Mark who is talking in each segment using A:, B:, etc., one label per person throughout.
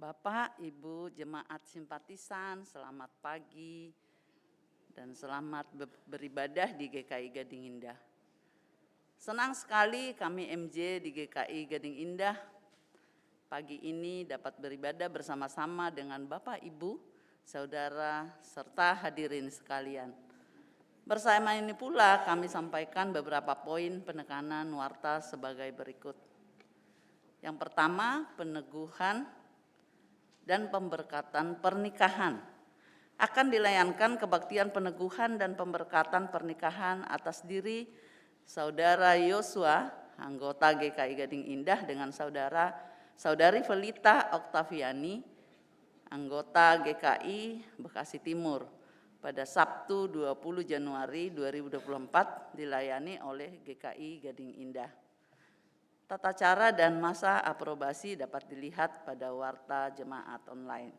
A: Bapak, Ibu, jemaat simpatisan, selamat pagi dan selamat beribadah di GKI Gading Indah. Senang sekali kami MJ di GKI Gading Indah pagi ini dapat beribadah bersama-sama dengan Bapak, Ibu, saudara, serta hadirin sekalian. Bersama ini pula kami sampaikan beberapa poin penekanan warta sebagai berikut. Yang pertama, peneguhan dan pemberkatan pernikahan. Akan dilayankan kebaktian peneguhan dan pemberkatan pernikahan atas diri Saudara Yosua, anggota GKI Gading Indah, dengan Saudari Felita Oktaviani, anggota GKI Bekasi Timur, pada Sabtu 20 Januari 2024 dilayani oleh GKI Gading Indah. Tata cara dan masa aprobasi dapat dilihat pada warta jemaat online.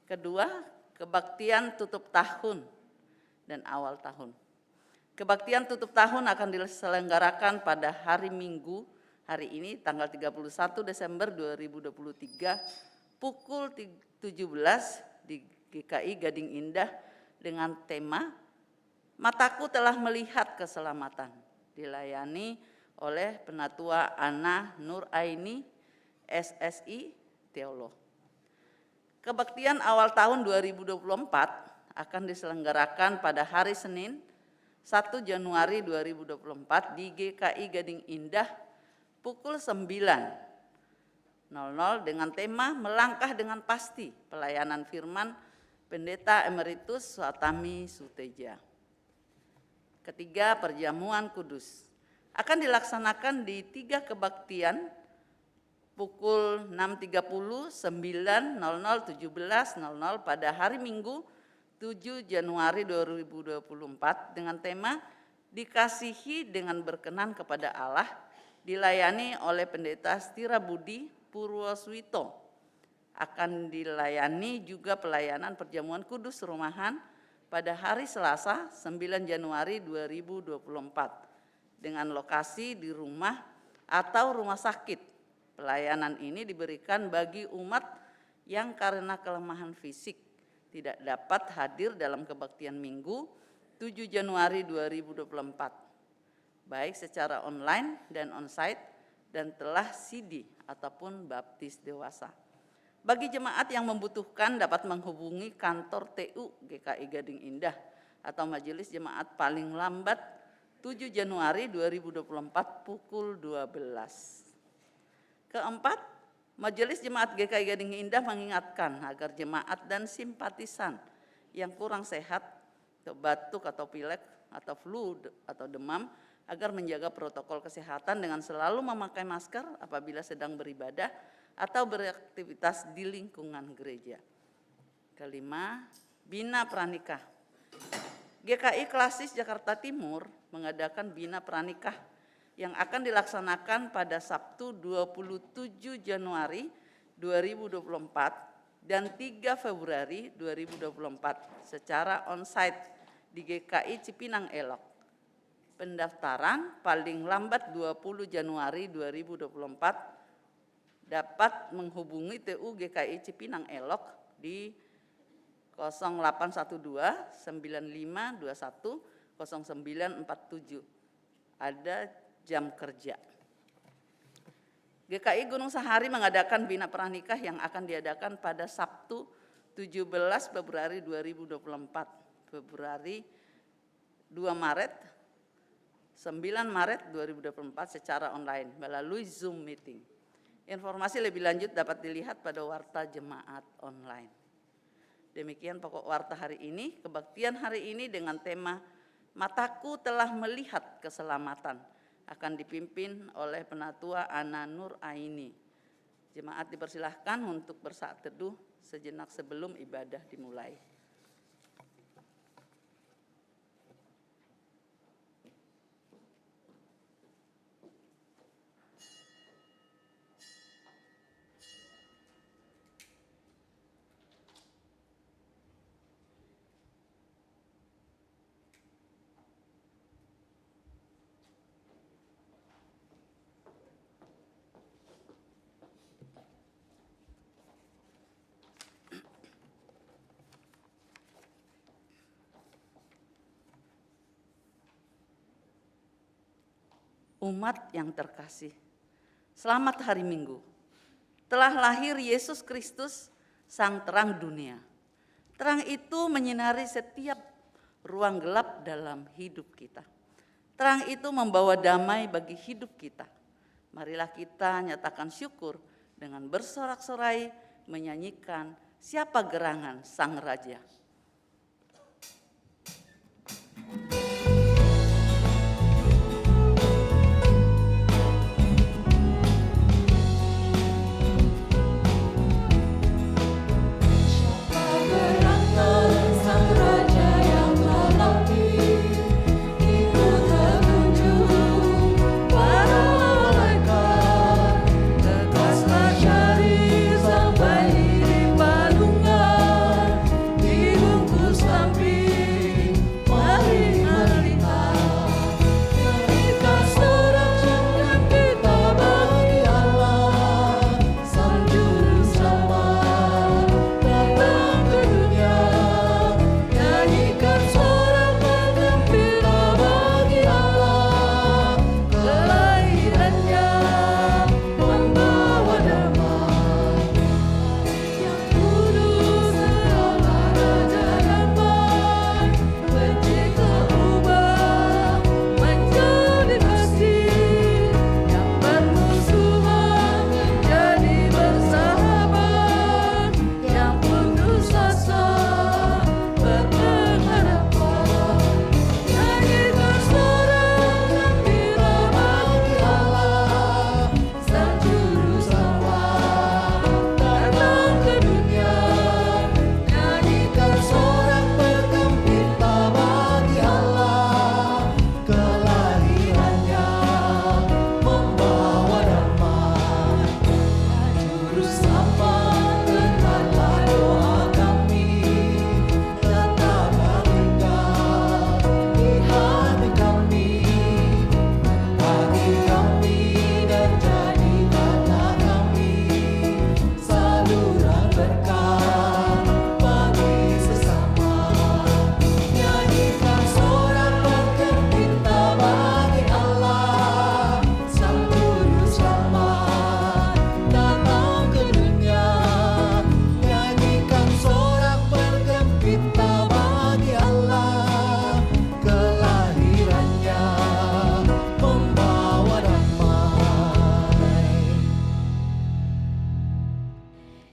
A: Kedua, kebaktian tutup tahun dan awal tahun. Kebaktian tutup tahun akan diselenggarakan pada hari Minggu, hari ini tanggal 31 Desember 2023 pukul 17 di GKI Gading Indah dengan tema Mataku Telah Melihat Keselamatan, dilayani oleh Penatua Ana Nur Aini, SSI, Teolog. Kebaktian awal tahun 2024 akan diselenggarakan pada hari Senin 1 Januari 2024 di GKI Gading Indah pukul 9.00 dengan tema Melangkah dengan Pasti, pelayanan firman Pendeta Emeritus Swatami Suteja. Ketiga, perjamuan kudus akan dilaksanakan di 3 kebaktian pukul 6.30, 9.00, 17.00 pada hari Minggu 7 Januari 2024 dengan tema Dikasihi dengan Berkenan kepada Allah, dilayani oleh Pendeta Stira Budi Purwoswito. Akan dilayani juga pelayanan perjamuan kudus rumahan pada hari Selasa 9 Januari 2024 dengan lokasi di rumah atau rumah sakit. Pelayanan ini diberikan bagi umat yang karena kelemahan fisik tidak dapat hadir dalam kebaktian Minggu 7 Januari 2024, baik secara online dan onsite dan telah CD ataupun baptis dewasa. Bagi jemaat yang membutuhkan dapat menghubungi kantor TU GKI Gading Indah atau Majelis Jemaat paling lambat 7 Januari 2024 pukul 12. Keempat, Majelis Jemaat GKI Gading Indah mengingatkan agar jemaat dan simpatisan yang kurang sehat, batuk atau pilek atau flu atau demam agar menjaga protokol kesehatan dengan selalu memakai masker apabila sedang beribadah atau beraktivitas di lingkungan gereja. Kelima, Bina Pranikah. GKI Klasis Jakarta Timur mengadakan Bina Pranikah yang akan dilaksanakan pada Sabtu 27 Januari 2024 dan 3 Februari 2024 secara onsite di GKI Cipinang Elok. Pendaftaran paling lambat 20 Januari 2024 dapat menghubungi TU GKI Cipinang Elok di 0812 9521 0947. Ada jam kerja. GKI Gunung Sahari mengadakan Bina Pranikah yang akan diadakan pada Sabtu 17 Februari 2024, Februari 2 Maret, 9 Maret 2024 secara online melalui Zoom meeting. Informasi lebih lanjut dapat dilihat pada warta jemaat online. Demikian pokok warta hari ini. Kebaktian hari ini dengan tema Mataku Telah Melihat Keselamatan akan dipimpin oleh Penatua Ana Nur Aini. Jemaat dipersilahkan untuk bersaat teduh sejenak sebelum ibadah dimulai. umat yang terkasih. Selamat hari Minggu. Telah lahir Yesus Kristus, sang terang dunia. Terang itu menyinari setiap ruang gelap dalam hidup kita. Terang itu membawa damai bagi hidup kita. Marilah kita nyatakan syukur dengan bersorak-sorai menyanyikan Siapa Gerangan Sang Raja.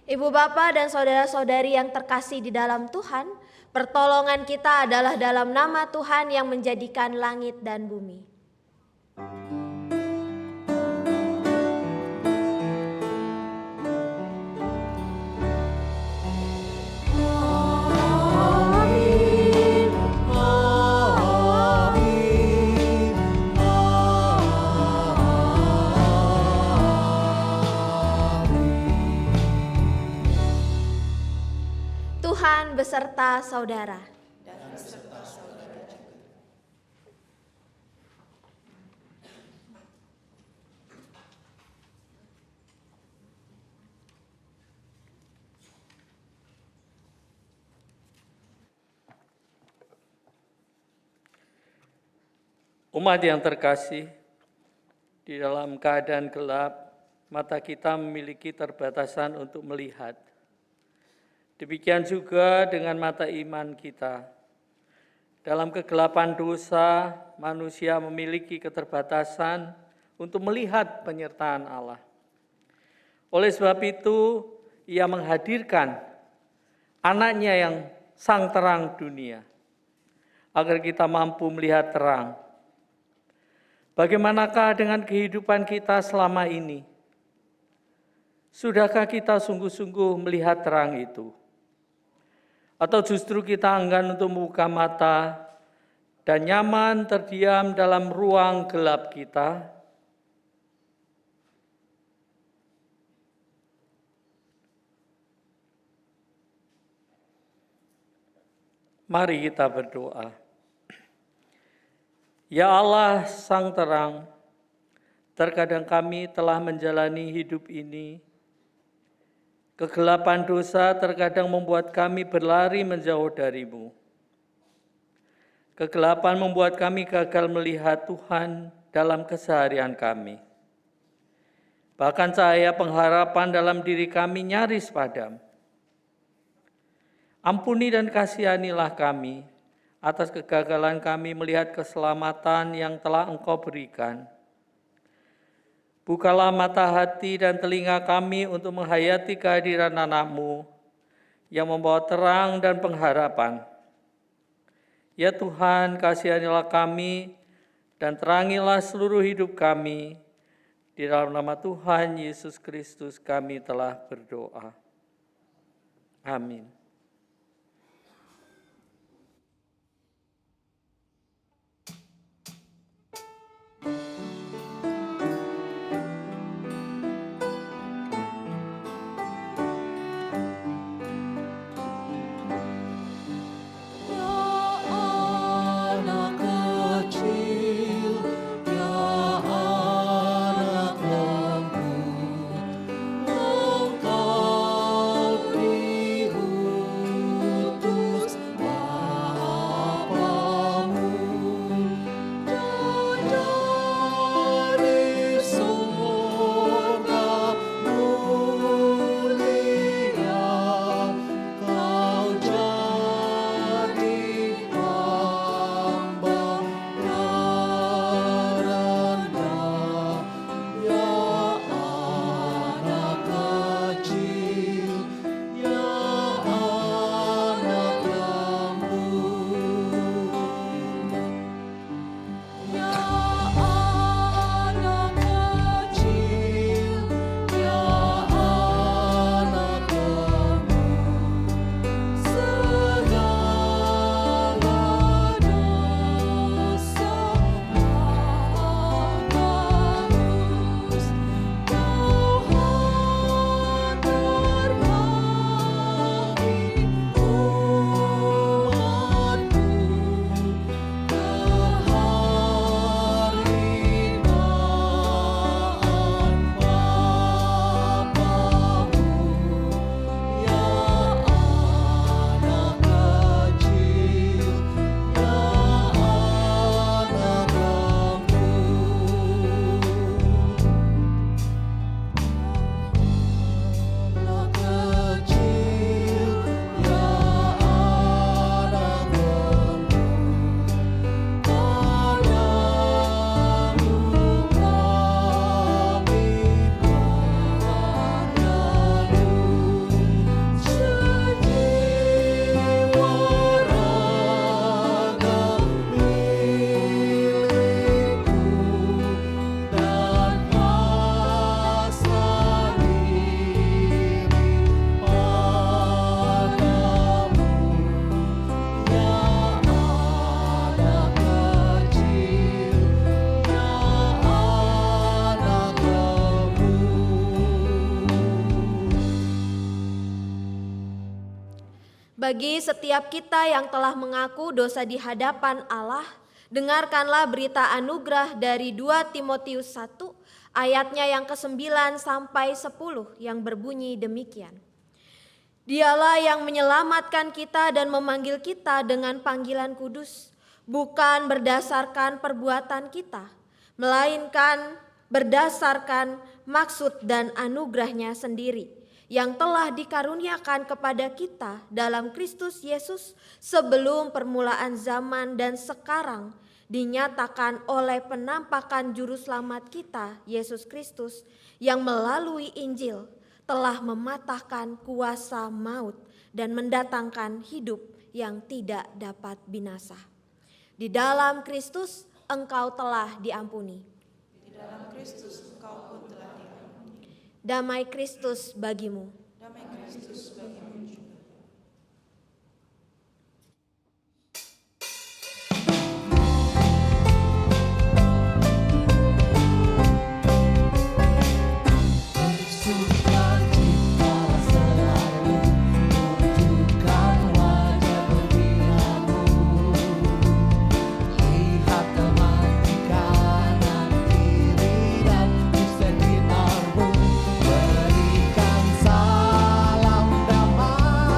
B: Ibu Bapak dan saudara-saudari yang terkasih di dalam Tuhan, pertolongan kita adalah dalam nama Tuhan yang menjadikan langit dan bumi. Tuhan beserta saudara.
C: Umat yang terkasih, di dalam keadaan gelap, mata kita memiliki terbatasan untuk melihat. Demikian juga dengan mata iman kita. Dalam kegelapan dosa, manusia memiliki keterbatasan untuk melihat penyertaan Allah. Oleh sebab itu, Ia menghadirkan anaknya yang sang terang dunia, agar kita mampu melihat terang. Bagaimanakah dengan kehidupan kita selama ini? Sudahkah kita sungguh-sungguh melihat terang itu? Atau justru kita enggan untuk membuka mata dan nyaman terdiam dalam ruang gelap kita? Mari kita berdoa. Ya Allah, Sang Terang, terkadang kami telah menjalani hidup ini. Kegelapan dosa terkadang membuat kami berlari menjauh dari-Mu. Kegelapan membuat kami gagal melihat Tuhan dalam keseharian kami. Bahkan cahaya pengharapan dalam diri kami nyaris padam. Ampuni dan kasihanilah kami atas kegagalan kami melihat keselamatan yang telah Engkau berikan. Bukalah mata hati dan telinga kami untuk menghayati kehadiran anak-Mu yang membawa terang dan pengharapan. Ya Tuhan, kasihanilah kami dan terangilah seluruh hidup kami. Di dalam nama Tuhan Yesus Kristus kami telah berdoa. Amin.
B: Bagi setiap kita yang telah mengaku dosa di hadapan Allah, dengarkanlah berita anugerah dari 2 Timotius 1 ayatnya yang ke-9 sampai 10 yang berbunyi demikian. Dialah yang menyelamatkan kita dan memanggil kita dengan panggilan kudus, bukan berdasarkan perbuatan kita, melainkan berdasarkan maksud dan anugerahnya sendiri, yang telah dikaruniakan kepada kita dalam Kristus Yesus sebelum permulaan zaman dan sekarang dinyatakan oleh penampakan juru selamat kita, Yesus Kristus, yang melalui Injil telah mematahkan kuasa maut dan mendatangkan hidup yang tidak dapat binasa. Di dalam Kristus engkau telah diampuni.
D: Di dalam Kristus engkau pun telah diampuni.
B: Damai Kristus bagimu.
D: Damai Kristus bagimu juga.
E: Berikan salam damai.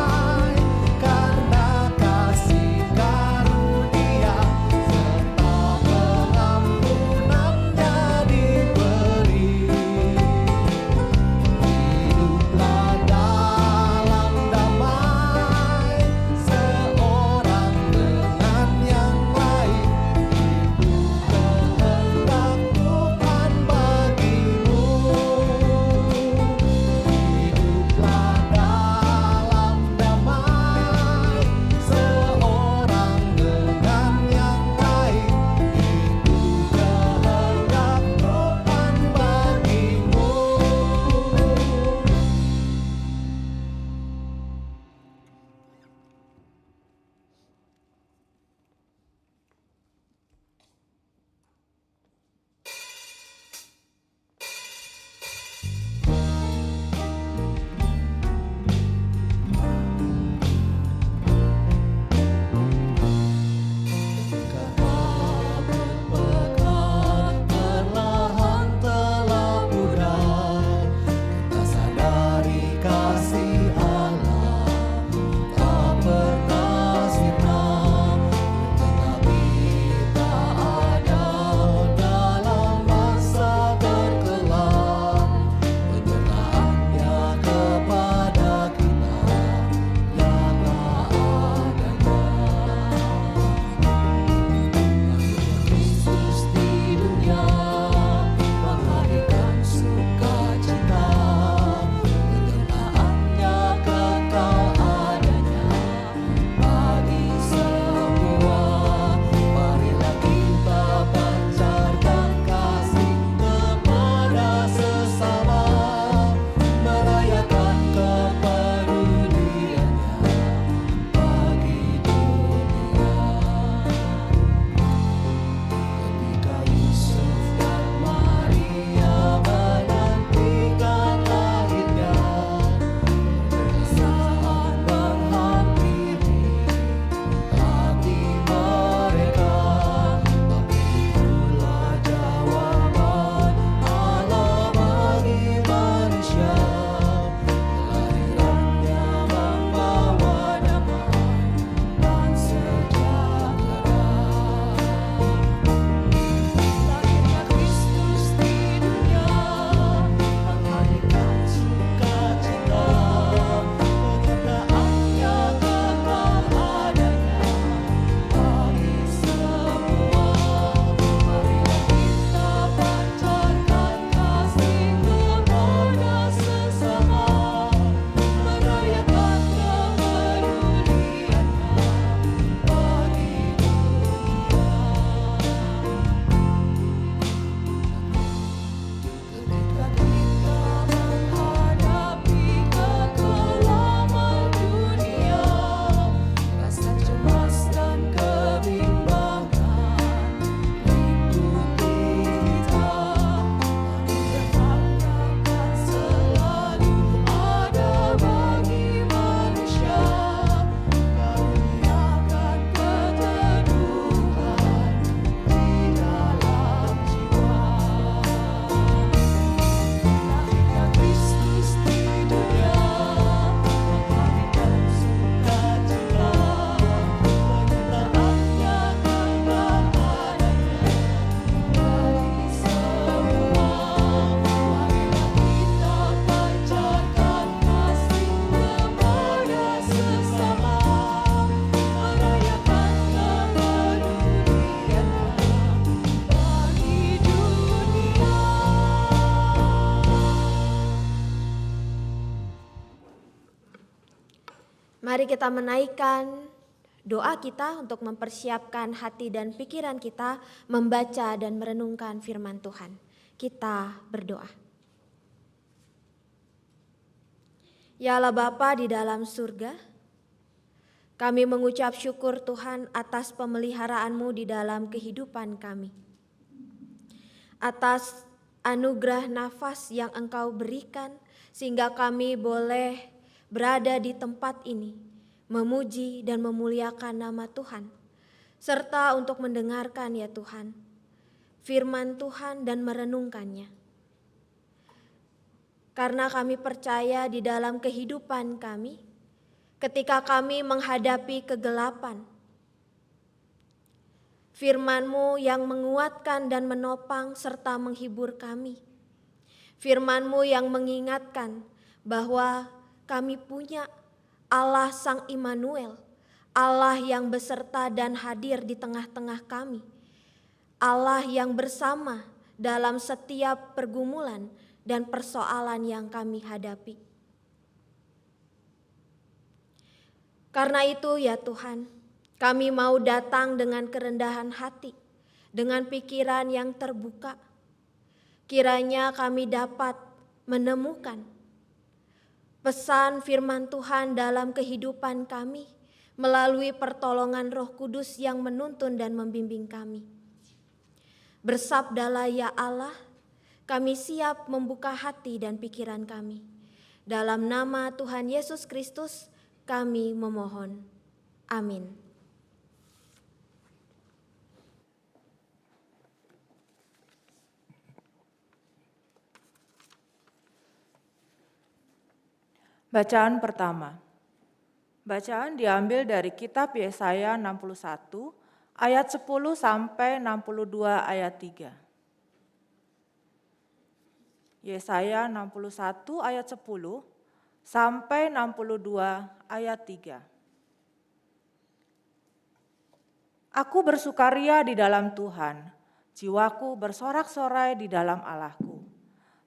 B: Mari kita menaikkan doa kita untuk mempersiapkan hati dan pikiran kita membaca dan merenungkan firman Tuhan. Kita berdoa. Ya Allah Bapa di dalam surga, kami mengucap syukur Tuhan atas pemeliharaanmu di dalam kehidupan kami. Atas anugerah nafas yang Engkau berikan sehingga kami boleh berada di tempat ini, memuji dan memuliakan nama Tuhan, serta untuk mendengarkan ya Tuhan, firman Tuhan dan merenungkannya. Karena kami percaya di dalam kehidupan kami, ketika kami menghadapi kegelapan, firman-Mu yang menguatkan dan menopang serta menghibur kami. Firman-Mu yang mengingatkan bahwa kami punya Allah Sang Immanuel, Allah yang beserta dan hadir di tengah-tengah kami, Allah yang bersama dalam setiap pergumulan dan persoalan yang kami hadapi. Karena itu ya Tuhan, kami mau datang dengan kerendahan hati, dengan pikiran yang terbuka. Kiranya kami dapat menemukan pesan firman Tuhan dalam kehidupan kami melalui pertolongan Roh Kudus yang menuntun dan membimbing kami. Bersabdalah ya Allah, kami siap membuka hati dan pikiran kami. Dalam nama Tuhan Yesus Kristus kami memohon. Amin.
D: Bacaan pertama. Bacaan diambil dari kitab Yesaya 61 ayat 10 sampai 62 ayat 3. Yesaya 61 ayat 10 sampai 62 ayat 3. Aku bersukaria di dalam Tuhan, jiwaku bersorak-sorai di dalam Allahku.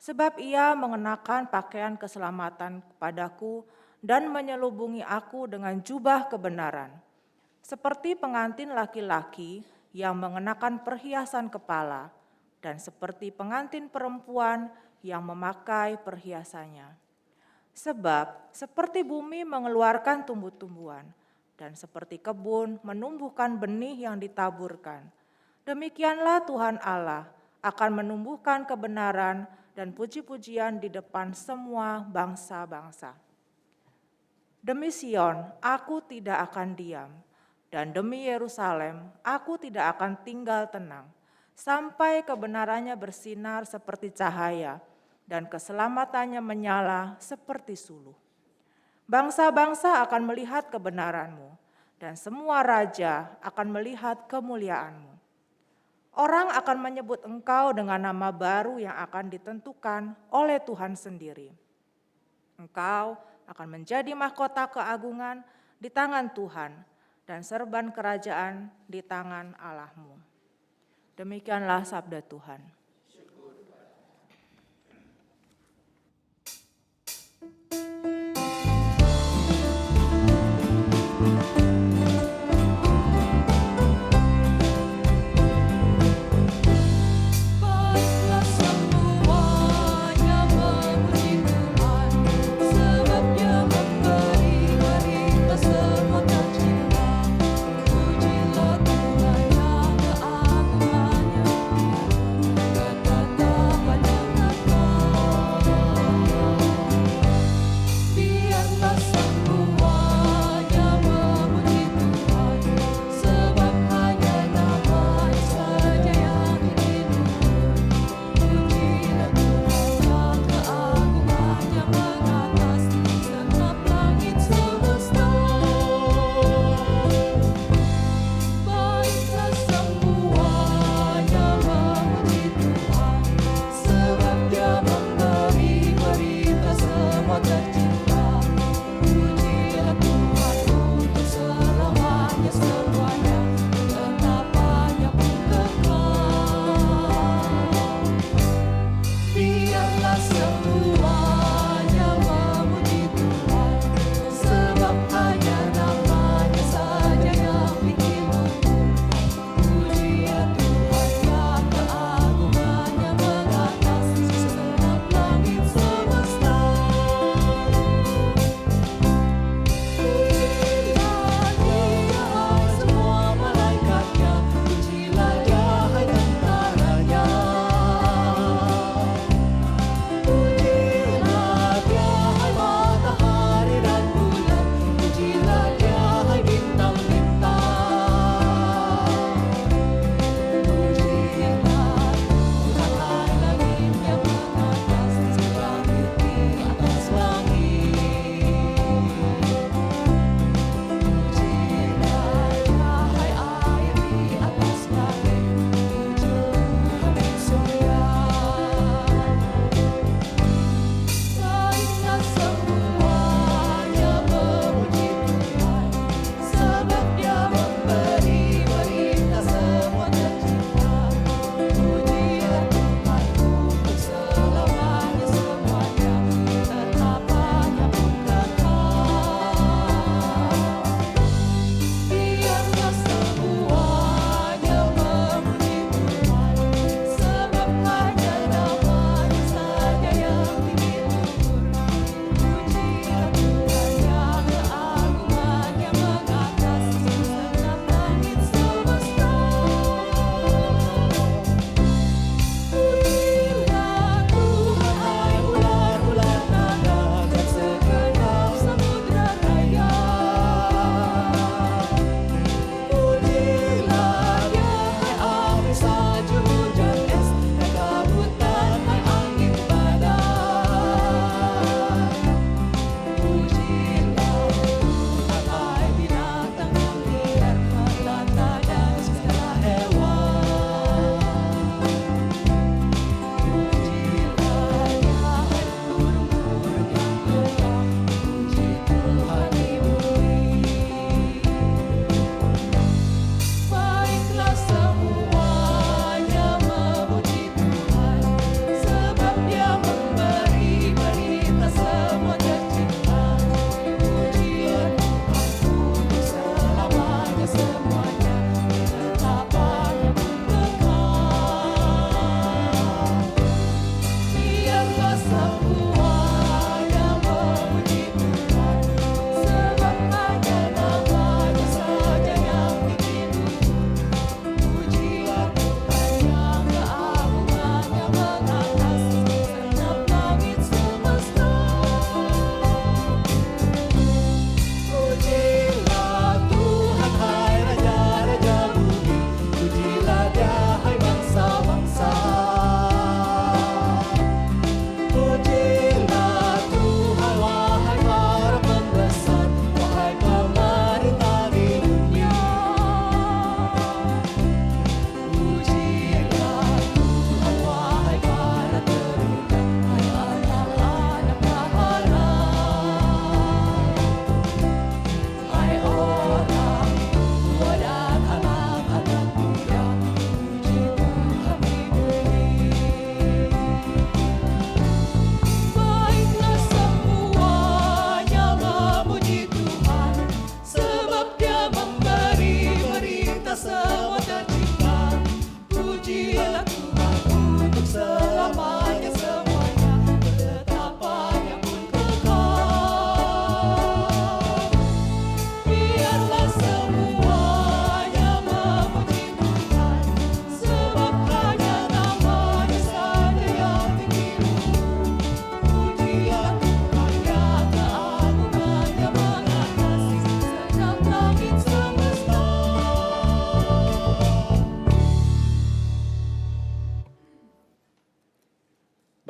D: Sebab ia mengenakan pakaian keselamatan kepadaku dan menyelubungi aku dengan jubah kebenaran. Seperti pengantin laki-laki yang mengenakan perhiasan kepala dan seperti pengantin perempuan yang memakai perhiasannya. Sebab seperti bumi mengeluarkan tumbuh-tumbuhan dan seperti kebun menumbuhkan benih yang ditaburkan, demikianlah Tuhan Allah akan menumbuhkan kebenaran dan puji-pujian di depan semua bangsa-bangsa. Demi Sion, aku tidak akan diam, dan demi Yerusalem, aku tidak akan tinggal tenang, sampai kebenarannya bersinar seperti cahaya, dan keselamatannya menyala seperti suluh. Bangsa-bangsa akan melihat kebenaranmu, dan semua raja akan melihat kemuliaanmu. Orang akan menyebut engkau dengan nama baru yang akan ditentukan oleh Tuhan sendiri. Engkau akan menjadi mahkota keagungan di tangan Tuhan dan serban kerajaan di tangan Allahmu. Demikianlah sabda Tuhan.
E: Pujilah Tuhan yang keagungannya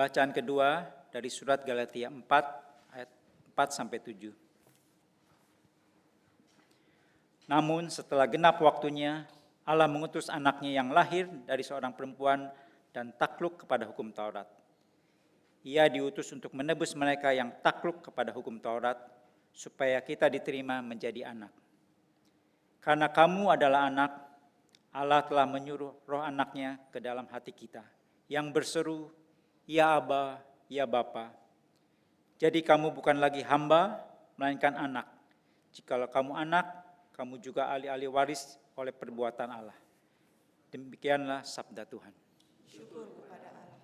E: Pembacaan kedua dari surat Galatia 4 ayat 4-7. Namun setelah genap waktunya, Allah mengutus anaknya yang lahir dari seorang perempuan dan takluk kepada hukum Taurat. Ia diutus untuk menebus mereka yang takluk kepada hukum Taurat, supaya kita diterima menjadi anak. Karena kamu adalah anak, Allah telah menyuruh roh anaknya ke dalam hati kita, yang berseru, Ya Aba, Ya Bapa. Jadi kamu bukan lagi hamba, melainkan anak. Jikalau kamu anak, kamu juga ahli-ahli waris oleh perbuatan Allah. Demikianlah sabda Tuhan.
D: Syukur kepada Allah.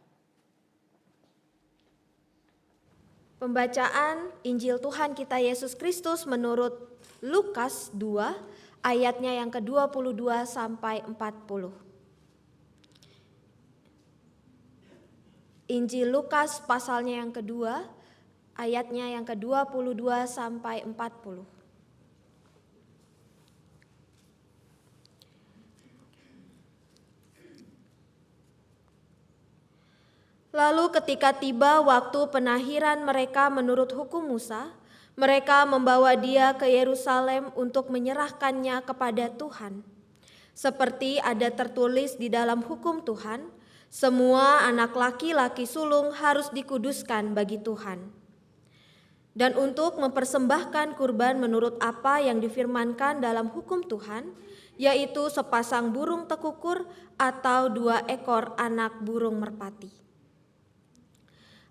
B: Pembacaan Injil Tuhan kita Yesus Kristus menurut Lukas 2 ayatnya yang ke-22 sampai 40. Injil Lukas pasalnya yang kedua ayatnya yang ke-22 sampai 40. Lalu ketika tiba waktu penahiran mereka menurut hukum Musa, mereka membawa dia ke Yerusalem untuk menyerahkannya kepada Tuhan. Seperti ada tertulis di dalam hukum Tuhan, semua anak laki-laki sulung harus dikuduskan bagi Tuhan. Dan untuk mempersembahkan kurban menurut apa yang difirmankan dalam hukum Tuhan, yaitu sepasang burung tekukur atau 2 ekor anak burung merpati.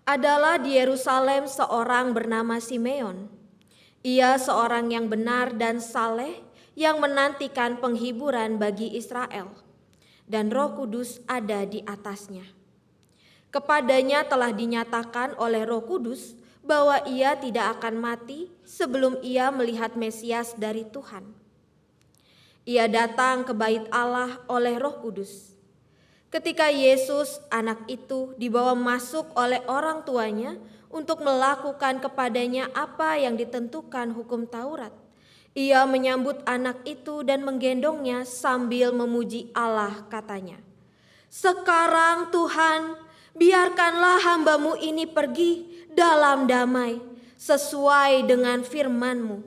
B: Adalah di Yerusalem seorang bernama Simeon. Ia seorang yang benar dan saleh yang menantikan penghiburan bagi Israel, dan Roh Kudus ada di atasnya. Kepadanya telah dinyatakan oleh Roh Kudus bahwa ia tidak akan mati sebelum ia melihat Mesias dari Tuhan. Ia datang ke bait Allah oleh Roh Kudus. Ketika Yesus, anak itu, dibawa masuk oleh orang tuanya untuk melakukan kepadanya apa yang ditentukan hukum Taurat, ia menyambut anak itu dan menggendongnya sambil memuji Allah, katanya, "Sekarang Tuhan, biarkanlah hamba-Mu ini pergi dalam damai, sesuai dengan firman-Mu.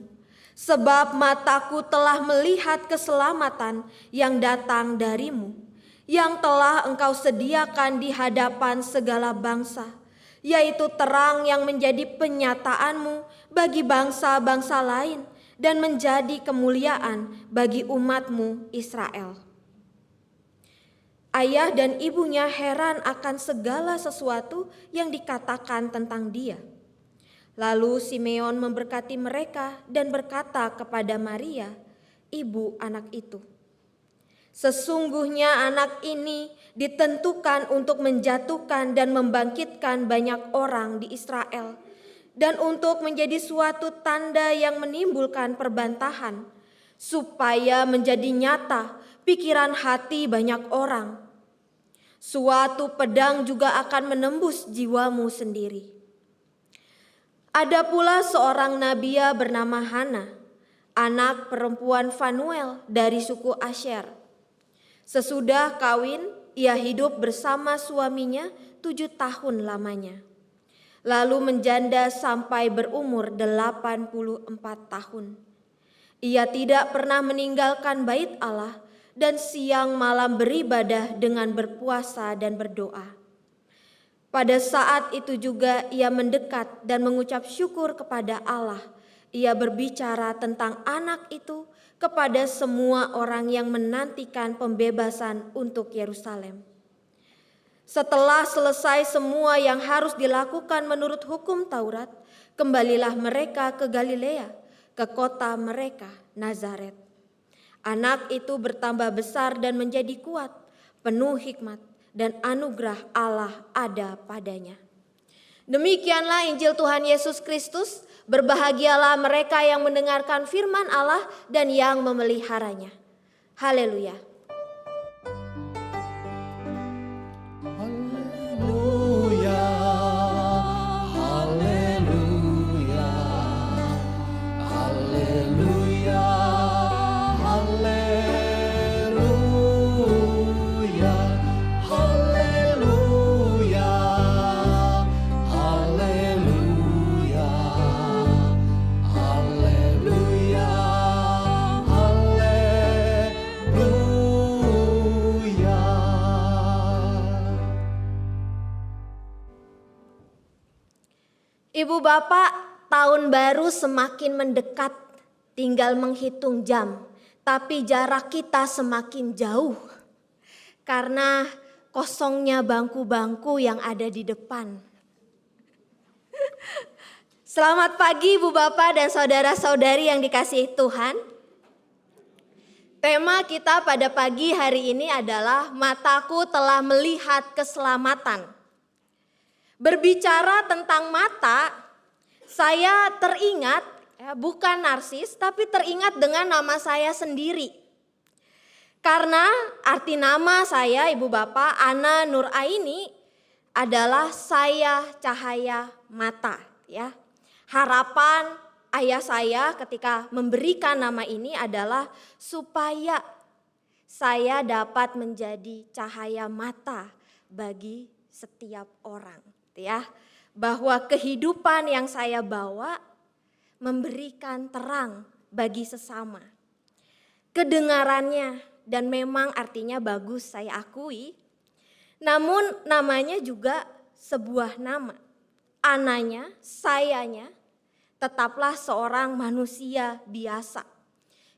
B: Sebab mataku telah melihat keselamatan yang datang dari-Mu, yang telah Engkau sediakan di hadapan segala bangsa, yaitu terang yang menjadi penyataanmu bagi bangsa-bangsa lain dan menjadi kemuliaan bagi umatmu Israel." Ayah dan ibunya heran akan segala sesuatu yang dikatakan tentang dia. Lalu Simeon memberkati mereka dan berkata kepada Maria, ibu anak itu, "Sesungguhnya anak ini ditentukan untuk menjatuhkan dan membangkitkan banyak orang di Israel, dan untuk menjadi suatu tanda yang menimbulkan perbantahan, supaya menjadi nyata pikiran hati banyak orang. Suatu pedang juga akan menembus jiwamu sendiri." Ada pula seorang nabia bernama Hana, anak perempuan Fanuel dari suku Asher. Sesudah kawin, ia hidup bersama suaminya 7 tahun lamanya. Lalu menjanda sampai berumur 84 tahun. Ia tidak pernah meninggalkan bait Allah dan siang malam beribadah dengan berpuasa dan berdoa. Pada saat itu juga ia mendekat dan mengucap syukur kepada Allah. Ia berbicara tentang anak itu kepada semua orang yang menantikan pembebasan untuk Yerusalem. Setelah selesai semua yang harus dilakukan menurut hukum Taurat, kembalilah mereka ke Galilea, ke kota mereka, Nazaret. Anak itu bertambah besar dan menjadi kuat, penuh hikmat, dan anugerah Allah ada padanya. Demikianlah Injil Tuhan Yesus Kristus. Berbahagialah mereka yang mendengarkan firman Allah dan yang memeliharanya. Haleluya.
F: Haleluya, haleluya, haleluya, haleluya, haleluya,
B: Ibu bapak, tahun baru semakin mendekat, tinggal menghitung jam, tapi jarak kita semakin jauh karena kosongnya bangku-bangku yang ada di depan. Selamat pagi Ibu Bapak dan saudara-saudari yang dikasihi Tuhan. Tema kita pada pagi hari ini adalah mataku telah melihat keselamatan. Berbicara tentang mata, saya teringat, bukan narsis, tapi teringat dengan nama saya sendiri. Karena arti nama saya Ibu Bapak Ana Nuraini adalah saya cahaya mata, ya. Harapan ayah saya ketika memberikan nama ini adalah supaya saya dapat menjadi cahaya mata bagi setiap orang, ya. Bahwa kehidupan yang saya bawa memberikan terang bagi sesama. Kedengarannya dan memang artinya bagus saya akui, namun namanya juga sebuah nama. Ananya, sayanya, tetaplah seorang manusia biasa.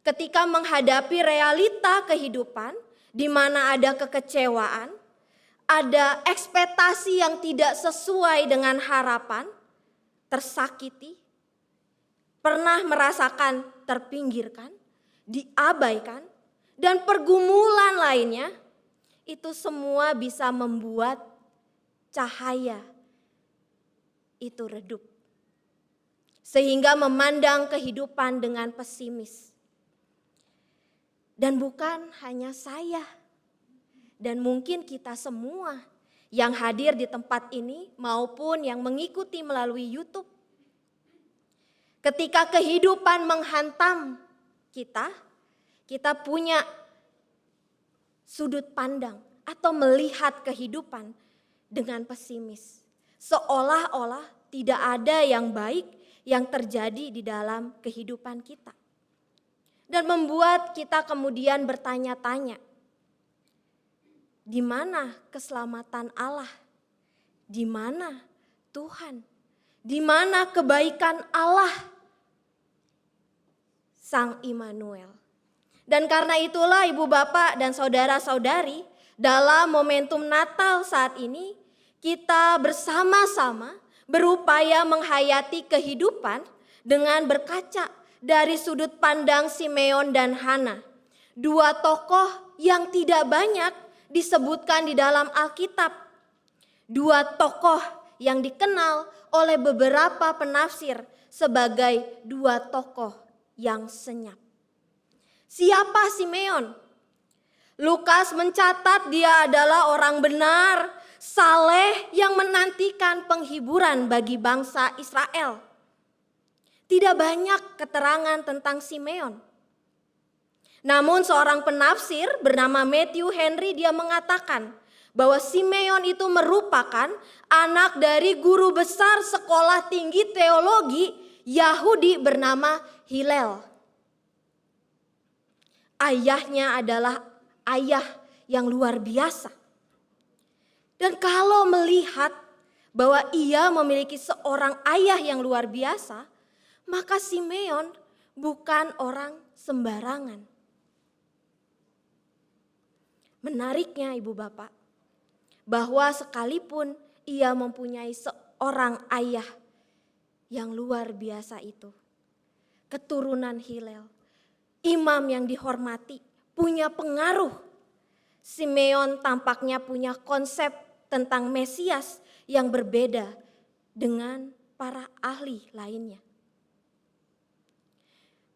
B: Ketika menghadapi realita kehidupan, di mana ada kekecewaan, ada ekspektasi yang tidak sesuai dengan harapan, tersakiti, pernah merasakan terpinggirkan, diabaikan, dan pergumulan lainnya, itu semua bisa membuat cahaya itu redup. Sehingga memandang kehidupan dengan pesimis. Dan bukan hanya saya, dan mungkin kita semua yang hadir di tempat ini maupun yang mengikuti melalui YouTube. Ketika kehidupan menghantam kita punya sudut pandang atau melihat kehidupan dengan pesimis. Seolah-olah tidak ada yang baik yang terjadi di dalam kehidupan kita. Dan membuat kita kemudian bertanya-tanya, di mana keselamatan Allah? Di mana Tuhan? Di mana kebaikan Allah? Sang Immanuel. Dan karena itulah Ibu Bapak dan saudara-saudari, dalam momentum Natal saat ini kita bersama-sama berupaya menghayati kehidupan dengan berkaca dari sudut pandang Simeon dan Hana. Dua tokoh yang tidak banyak disebutkan di dalam Alkitab. Dua tokoh yang dikenal oleh beberapa penafsir sebagai dua tokoh yang senyap. Siapa Simeon? Lukas mencatat dia adalah orang benar, saleh yang menantikan penghiburan bagi bangsa Israel. Tidak banyak keterangan tentang Simeon. Namun seorang penafsir bernama Matthew Henry dia mengatakan bahwa Simeon itu merupakan anak dari guru besar sekolah tinggi teologi Yahudi bernama Hillel. Ayahnya adalah ayah yang luar biasa. Dan kalau melihat bahwa ia memiliki seorang ayah yang luar biasa, maka Simeon bukan orang sembarangan. Menariknya Ibu Bapak, bahwa sekalipun ia mempunyai seorang ayah yang luar biasa itu, keturunan Hillel, imam yang dihormati, punya pengaruh, Simeon tampaknya punya konsep tentang Mesias yang berbeda dengan para ahli lainnya.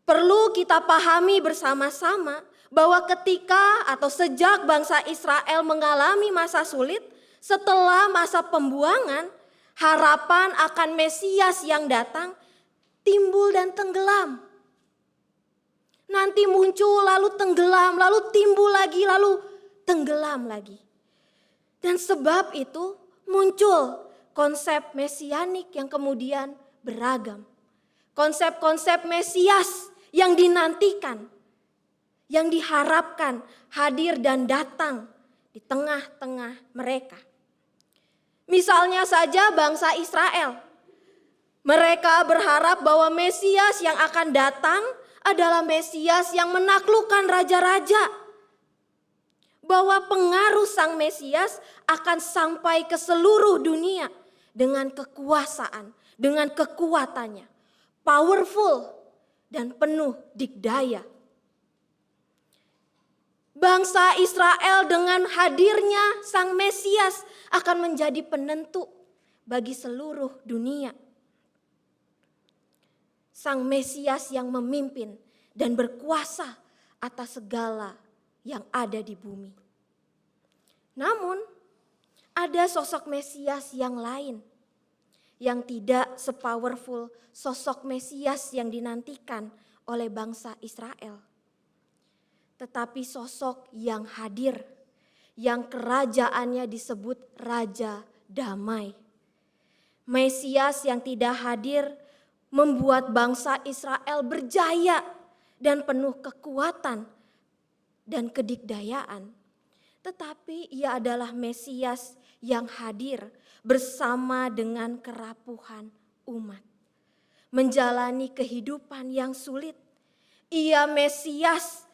B: Perlu kita pahami bersama-sama bahwa ketika atau sejak bangsa Israel mengalami masa sulit, setelah masa pembuangan, harapan akan Mesias yang datang timbul dan tenggelam. Nanti muncul lalu tenggelam, lalu timbul lagi, lalu tenggelam lagi. Dan sebab itu muncul konsep mesianik yang kemudian beragam. Konsep-konsep Mesias yang dinantikan, yang diharapkan hadir dan datang di tengah-tengah mereka. Misalnya saja bangsa Israel. Mereka berharap bahwa Mesias yang akan datang adalah Mesias yang menaklukkan raja-raja. Bahwa pengaruh Sang Mesias akan sampai ke seluruh dunia dengan kekuasaan, dengan kekuatannya, powerful dan penuh dikdaya. Bangsa Israel dengan hadirnya Sang Mesias akan menjadi penentu bagi seluruh dunia. Sang Mesias yang memimpin dan berkuasa atas segala yang ada di bumi. Namun, ada sosok Mesias yang lain yang tidak sepowerful sosok Mesias yang dinantikan oleh bangsa Israel. Tetapi sosok yang hadir, yang kerajaannya disebut Raja Damai. Mesias yang tidak hadir membuat bangsa Israel berjaya dan penuh kekuatan dan kedikdayaan. Tetapi ia adalah Mesias yang hadir bersama dengan kerapuhan umat. Menjalani kehidupan yang sulit. Ia Mesias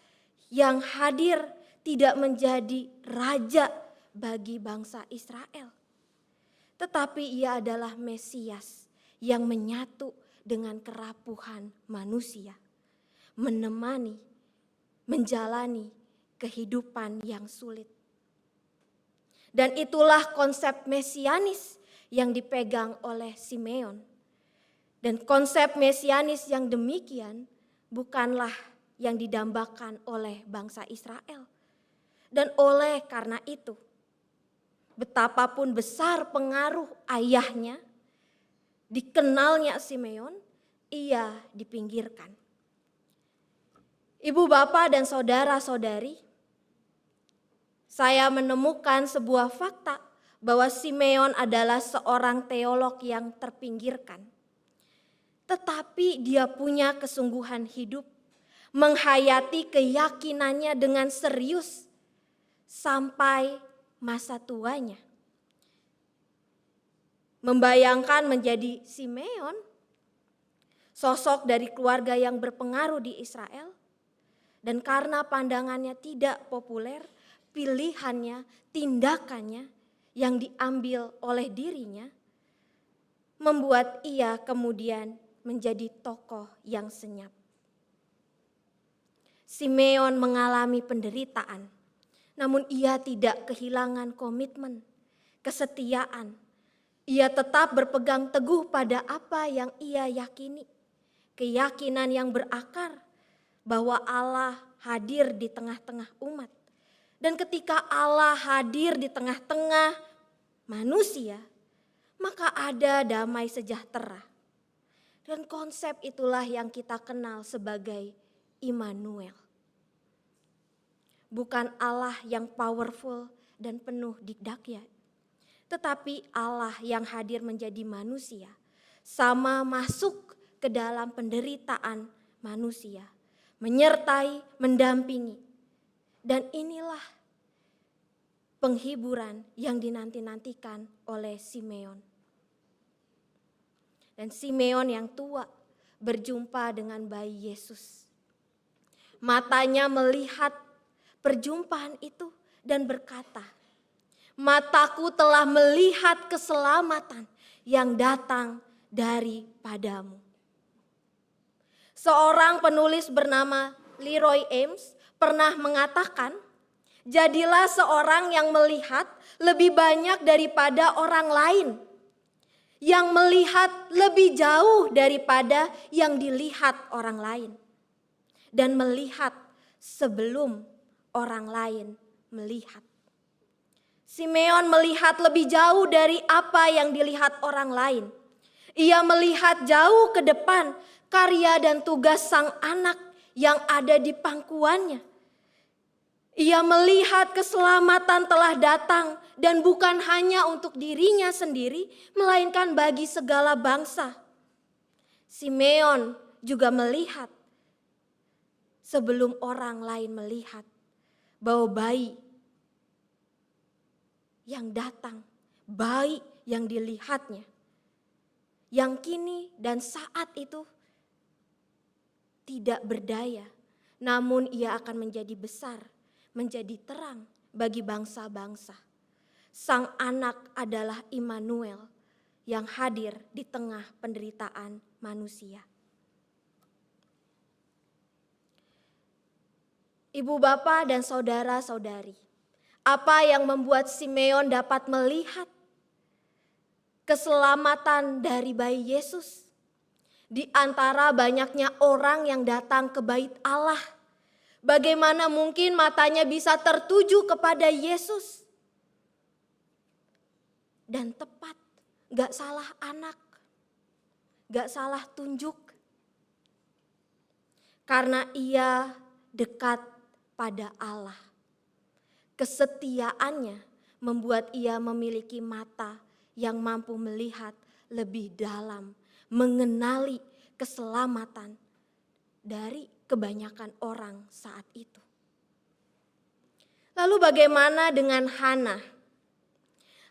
B: yang hadir tidak menjadi raja bagi bangsa Israel. Tetapi ia adalah Mesias yang menyatu dengan kerapuhan manusia, menemani, menjalani kehidupan yang sulit. Dan itulah konsep mesianis yang dipegang oleh Simeon. Dan konsep mesianis yang demikian bukanlah yang didambakan oleh bangsa Israel. Dan oleh karena itu, betapapun besar pengaruh ayahnya, dikenalnya Simeon, ia dipinggirkan. Ibu, bapak, dan saudara-saudari, saya menemukan sebuah fakta bahwa Simeon adalah seorang teolog yang terpinggirkan. Tetapi dia punya kesungguhan hidup, menghayati keyakinannya dengan serius sampai masa tuanya. Membayangkan menjadi Simeon, sosok dari keluarga yang berpengaruh di Israel, dan karena pandangannya tidak populer, pilihannya, tindakannya yang diambil oleh dirinya, membuat ia kemudian menjadi tokoh yang senyap. Simeon mengalami penderitaan, namun ia tidak kehilangan komitmen, kesetiaan. Ia tetap berpegang teguh pada apa yang ia yakini. Keyakinan yang berakar bahwa Allah hadir di tengah-tengah umat. Dan ketika Allah hadir di tengah-tengah manusia, maka ada damai sejahtera. Dan konsep itulah yang kita kenal sebagai Immanuel. Bukan Allah yang powerful dan penuh dikdaya, tetapi Allah yang hadir menjadi manusia, sama masuk ke dalam penderitaan manusia, menyertai, mendampingi. Dan inilah penghiburan yang dinanti-nantikan oleh Simeon. Dan Simeon yang tua berjumpa dengan bayi Yesus. Matanya melihat perjumpaan itu dan berkata, "Mataku telah melihat keselamatan yang datang daripadamu." Seorang penulis bernama Leroy Ames pernah mengatakan, "Jadilah seorang yang melihat lebih banyak daripada orang lain, yang melihat lebih jauh daripada yang dilihat orang lain, dan melihat sebelum orang lain melihat." Simeon melihat lebih jauh dari apa yang dilihat orang lain. Ia melihat jauh ke depan karya dan tugas sang anak yang ada di pangkuannya. Ia melihat keselamatan telah datang dan bukan hanya untuk dirinya sendiri, melainkan bagi segala bangsa. Simeon juga melihat sebelum orang lain melihat bahwa bayi yang datang, bayi yang dilihatnya, yang kini dan saat itu tidak berdaya, namun ia akan menjadi besar, menjadi terang bagi bangsa-bangsa. Sang Anak adalah Immanuel yang hadir di tengah penderitaan manusia. Ibu bapa dan saudara-saudari, apa yang membuat Simeon dapat melihat keselamatan dari bayi Yesus? Di antara banyaknya orang yang datang ke bait Allah, bagaimana mungkin matanya bisa tertuju kepada Yesus? Dan tepat, gak salah anak, gak salah tunjuk. Karena ia dekat pada Allah. Kesetiaannya membuat ia memiliki mata yang mampu melihat lebih dalam, mengenali keselamatan dari kebanyakan orang saat itu. Lalu bagaimana dengan Hana?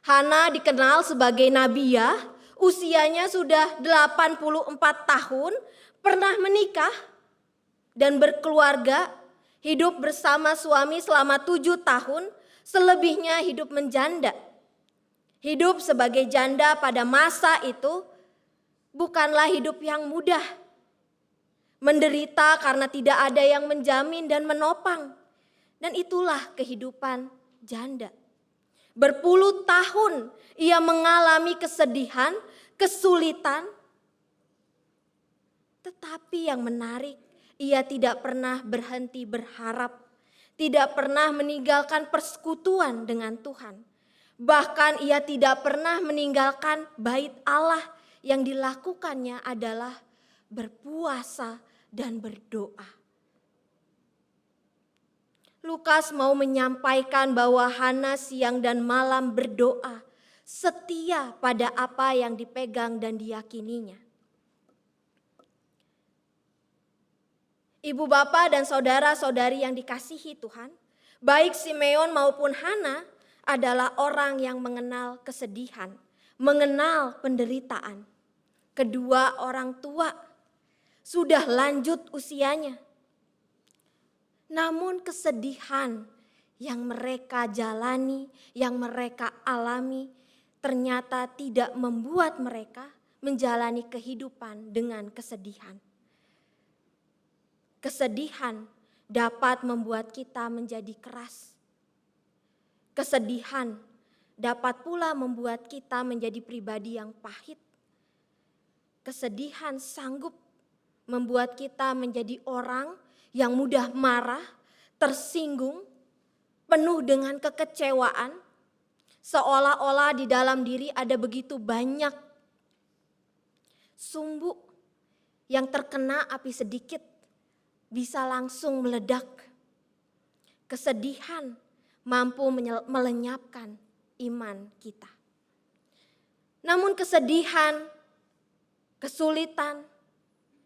B: Hana dikenal sebagai nabiah, usianya sudah 84 tahun, pernah menikah dan berkeluarga, hidup bersama suami selama 7 tahun, selebihnya hidup menjanda. Hidup sebagai janda pada masa itu bukanlah hidup yang mudah. Menderita karena tidak ada yang menjamin dan menopang. Dan itulah kehidupan janda. Berpuluh tahun ia mengalami kesedihan, kesulitan. Tetapi yang menarik, ia tidak pernah berhenti berharap. Tidak pernah meninggalkan persekutuan dengan Tuhan. Bahkan ia tidak pernah meninggalkan bait Allah. Yang dilakukannya adalah berpuasa dan berdoa. Lukas mau menyampaikan bahwa Hana siang dan malam berdoa, setia pada apa yang dipegang dan diyakininya. Ibu bapak dan saudara-saudari yang dikasihi Tuhan, baik Simeon maupun Hana adalah orang yang mengenal kesedihan, mengenal penderitaan. Kedua orang tua sudah lanjut usianya. Namun kesedihan yang mereka jalani, yang mereka alami ternyata tidak membuat mereka menjalani kehidupan dengan kesedihan. Kesedihan dapat membuat kita menjadi keras. Kesedihan dapat pula membuat kita menjadi pribadi yang pahit. Kesedihan sanggup membuat kita menjadi orang yang mudah marah, tersinggung, penuh dengan kekecewaan, seolah-olah di dalam diri ada begitu banyak sumbu yang terkena api sedikit bisa langsung meledak. Kesedihan mampu melenyapkan iman kita. Namun kesedihan, kesulitan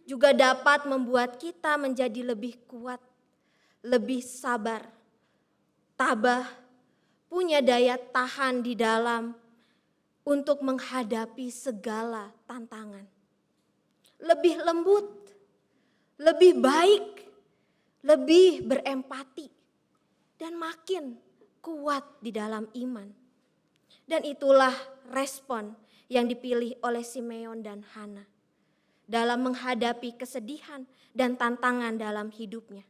B: juga dapat membuat kita menjadi lebih kuat, lebih sabar, tabah, punya daya tahan di dalam untuk menghadapi segala tantangan. Lebih lembut, lebih baik, lebih berempati, dan makin kuat di dalam iman. Dan itulah respon yang dipilih oleh Simeon dan Hana dalam menghadapi kesedihan dan tantangan dalam hidupnya.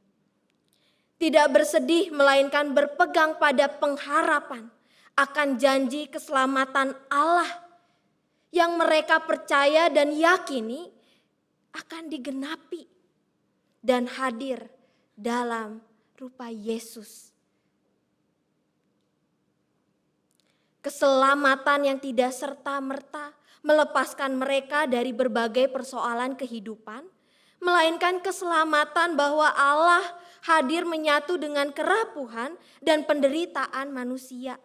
B: Tidak bersedih melainkan berpegang pada pengharapan akan janji keselamatan Allah yang mereka percaya dan yakini akan digenapi dan hadir dalam rupa Yesus. Keselamatan yang tidak serta-merta melepaskan mereka dari berbagai persoalan kehidupan, melainkan keselamatan bahwa Allah hadir menyatu dengan kerapuhan dan penderitaan manusia.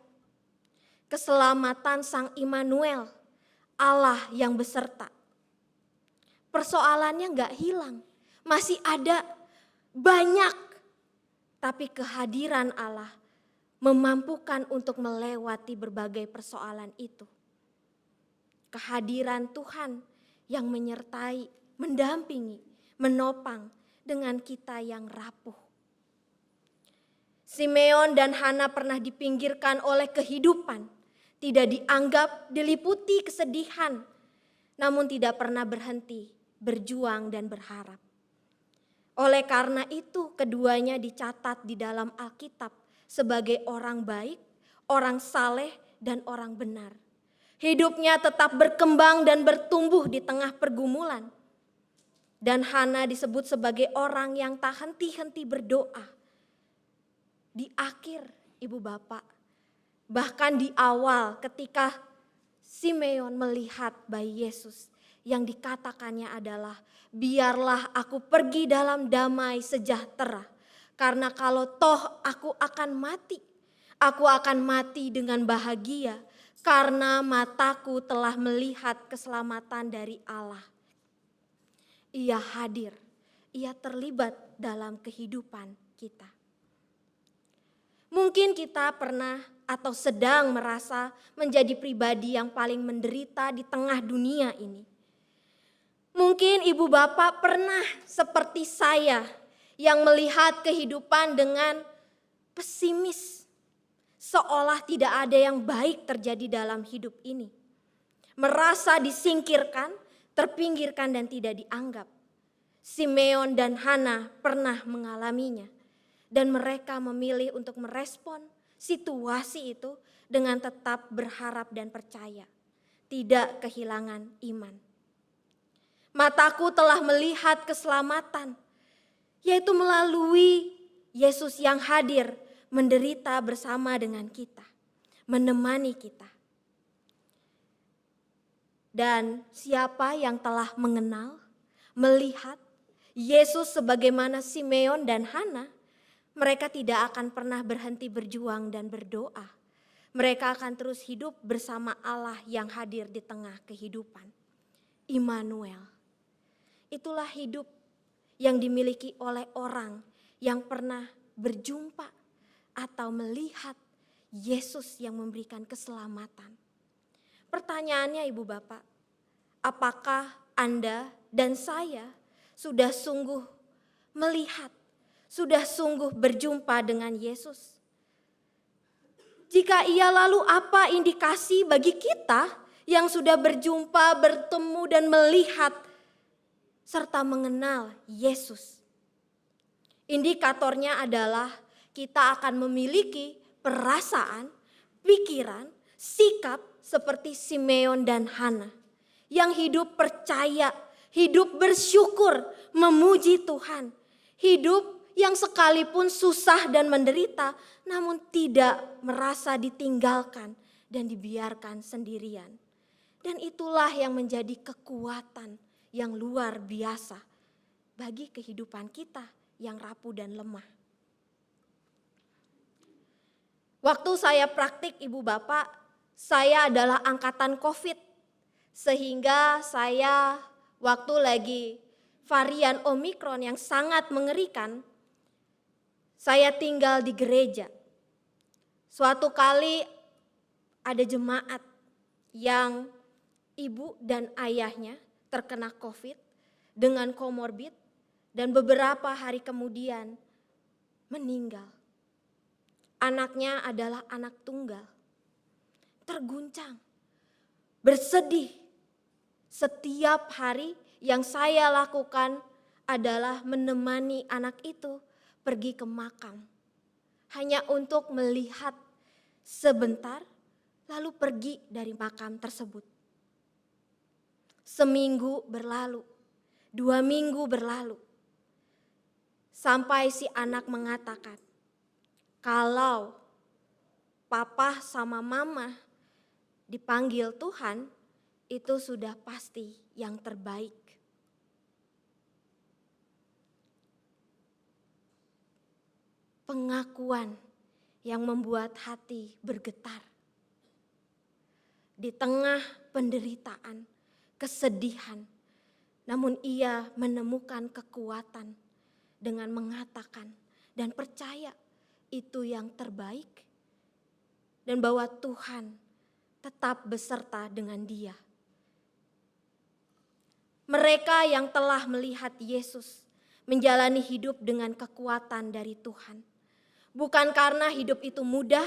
B: Keselamatan Sang Immanuel, Allah yang beserta. Persoalannya gak hilang, masih ada banyak, tapi kehadiran Allah memampukan untuk melewati berbagai persoalan itu. Kehadiran Tuhan yang menyertai, mendampingi, menopang dengan kita yang rapuh. Simeon dan Hana pernah dipinggirkan oleh kehidupan, tidak dianggap, diliputi kesedihan, namun tidak pernah berhenti berjuang dan berharap. Oleh karena itu, keduanya dicatat di dalam Alkitab sebagai orang baik, orang saleh, dan orang benar. Hidupnya tetap berkembang dan bertumbuh di tengah pergumulan. Dan Hana disebut sebagai orang yang tak henti-henti berdoa. Di akhir, ibu bapak, bahkan di awal ketika Simeon melihat bayi Yesus, yang dikatakannya adalah, biarlah aku pergi dalam damai sejahtera, karena kalau toh aku akan mati dengan bahagia, karena mataku telah melihat keselamatan dari Allah. Ia hadir, ia terlibat dalam kehidupan kita. Mungkin kita pernah atau sedang merasa menjadi pribadi yang paling menderita di tengah dunia ini. Mungkin ibu bapak pernah seperti saya yang melihat kehidupan dengan pesimis, seolah tidak ada yang baik terjadi dalam hidup ini. Merasa disingkirkan, terpinggirkan dan tidak dianggap. Simeon dan Hana pernah mengalaminya. Dan mereka memilih untuk merespon situasi itu dengan tetap berharap dan percaya, tidak kehilangan iman. Mataku telah melihat keselamatan, yaitu melalui Yesus yang hadir menderita bersama dengan kita, menemani kita. Dan siapa yang telah mengenal, melihat Yesus sebagaimana Simeon dan Hana, mereka tidak akan pernah berhenti berjuang dan berdoa. Mereka akan terus hidup bersama Allah yang hadir di tengah kehidupan. Immanuel. Itulah hidup yang dimiliki oleh orang yang pernah berjumpa atau melihat Yesus yang memberikan keselamatan. Pertanyaannya ibu bapak, apakah Anda dan saya sudah sungguh melihat, sudah sungguh berjumpa dengan Yesus? Jika iya, lalu apa indikasi bagi kita yang sudah berjumpa, bertemu dan melihat serta mengenal Yesus? Indikatornya adalah kita akan memiliki perasaan, pikiran, sikap seperti Simeon dan Hana yang hidup percaya, hidup bersyukur, memuji Tuhan, hidup yang sekalipun susah dan menderita, namun tidak merasa ditinggalkan dan dibiarkan sendirian. Dan itulah yang menjadi kekuatan yang luar biasa bagi kehidupan kita yang rapuh dan lemah. Waktu saya praktik ibu bapak, saya adalah angkatan COVID. Sehingga saya waktu lagi varian Omikron yang sangat mengerikan, saya tinggal di gereja. Suatu kali ada jemaat yang ibu dan ayahnya terkena COVID dengan komorbid dan beberapa hari kemudian meninggal. Anaknya adalah anak tunggal. Terguncang, bersedih. Setiap hari yang saya lakukan adalah menemani anak itu pergi ke makam, hanya untuk melihat sebentar lalu pergi dari makam tersebut. Seminggu berlalu, 2 minggu berlalu, sampai si anak mengatakan, kalau papa sama mama dipanggil Tuhan, itu sudah pasti yang terbaik. Pengakuan yang membuat hati bergetar. Di tengah penderitaan, kesedihan, namun ia menemukan kekuatan dengan mengatakan dan percaya itu yang terbaik dan bahwa Tuhan tetap beserta dengan dia. Mereka yang telah melihat Yesus menjalani hidup dengan kekuatan dari Tuhan. Bukan karena hidup itu mudah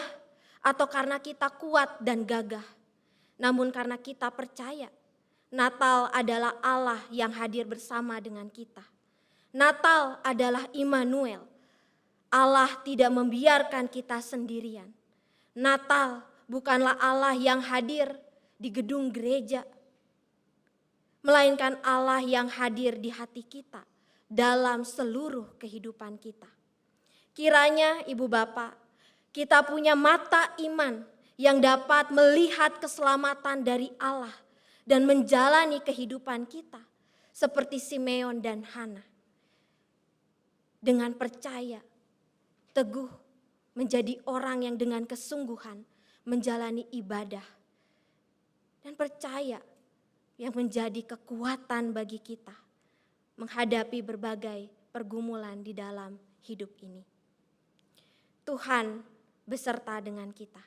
B: atau karena kita kuat dan gagah, namun karena kita percaya Natal adalah Allah yang hadir bersama dengan kita. Natal adalah Immanuel. Allah tidak membiarkan kita sendirian. Natal bukanlah Allah yang hadir di gedung gereja, melainkan Allah yang hadir di hati kita dalam seluruh kehidupan kita. Kiranya Ibu Bapak, kita punya mata iman yang dapat melihat keselamatan dari Allah dan menjalani kehidupan kita seperti Simeon dan Hana. Dengan percaya, teguh, menjadi orang yang dengan kesungguhan menjalani ibadah. Dan percaya yang menjadi kekuatan bagi kita menghadapi berbagai pergumulan di dalam hidup ini. Tuhan beserta dengan kita.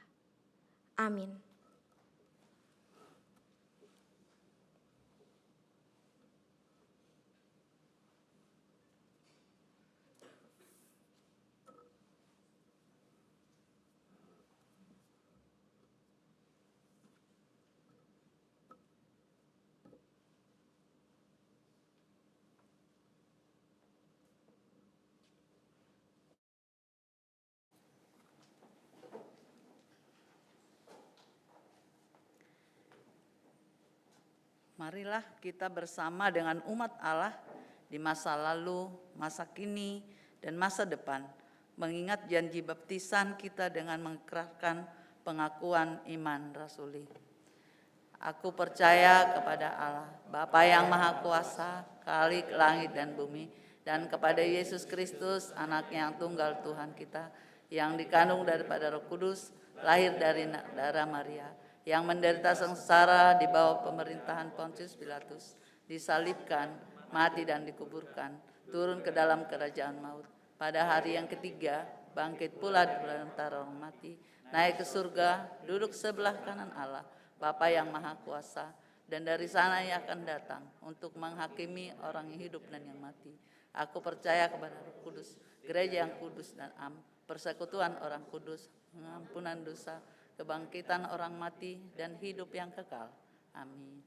B: Amin.
A: Marilah kita bersama dengan umat Allah di masa lalu, masa kini, dan masa depan, mengingat janji baptisan kita dengan mengikrarkan pengakuan iman rasuli. Aku percaya kepada Allah, Bapa yang Maha Kuasa, Khalik langit dan bumi, dan kepada Yesus Kristus, Anaknya yang tunggal Tuhan kita, yang dikandung daripada Roh Kudus, lahir dari darah Maria, yang menderita sengsara di bawah pemerintahan Pontius Pilatus, disalibkan, mati dan dikuburkan, turun ke dalam kerajaan maut. Pada hari yang ketiga, bangkit pula dari antara orang mati, naik ke surga, duduk sebelah kanan Allah, Bapa yang Maha Kuasa, dan dari sana ia akan datang untuk menghakimi orang yang hidup dan yang mati. Aku percaya kepada Roh Kudus, gereja yang kudus dan persekutuan orang kudus, pengampunan dosa, kebangkitan orang mati, dan hidup yang kekal. Amin.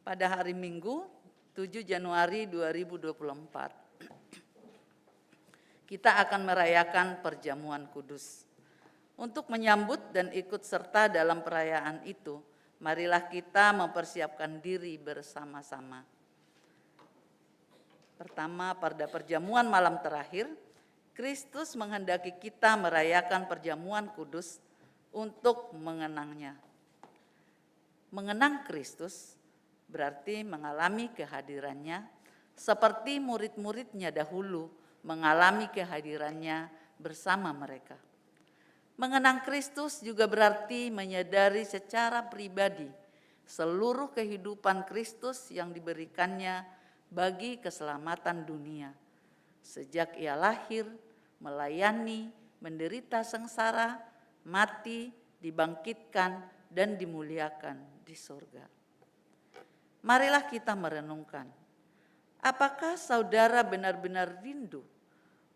A: Pada hari Minggu, 7 Januari 2024, kita akan merayakan perjamuan kudus. Untuk menyambut dan ikut serta dalam perayaan itu, marilah kita mempersiapkan diri bersama-sama. Pertama, pada perjamuan malam terakhir, Kristus menghendaki kita merayakan perjamuan kudus untuk mengenangnya. Mengenang Kristus berarti mengalami kehadirannya seperti murid-muridnya dahulu mengalami kehadirannya bersama mereka. Mengenang Kristus juga berarti menyadari secara pribadi seluruh kehidupan Kristus yang diberikannya bagi keselamatan dunia. Sejak ia lahir, melayani, menderita sengsara, mati, dibangkitkan, dan dimuliakan di surga. Marilah kita merenungkan, apakah saudara benar-benar rindu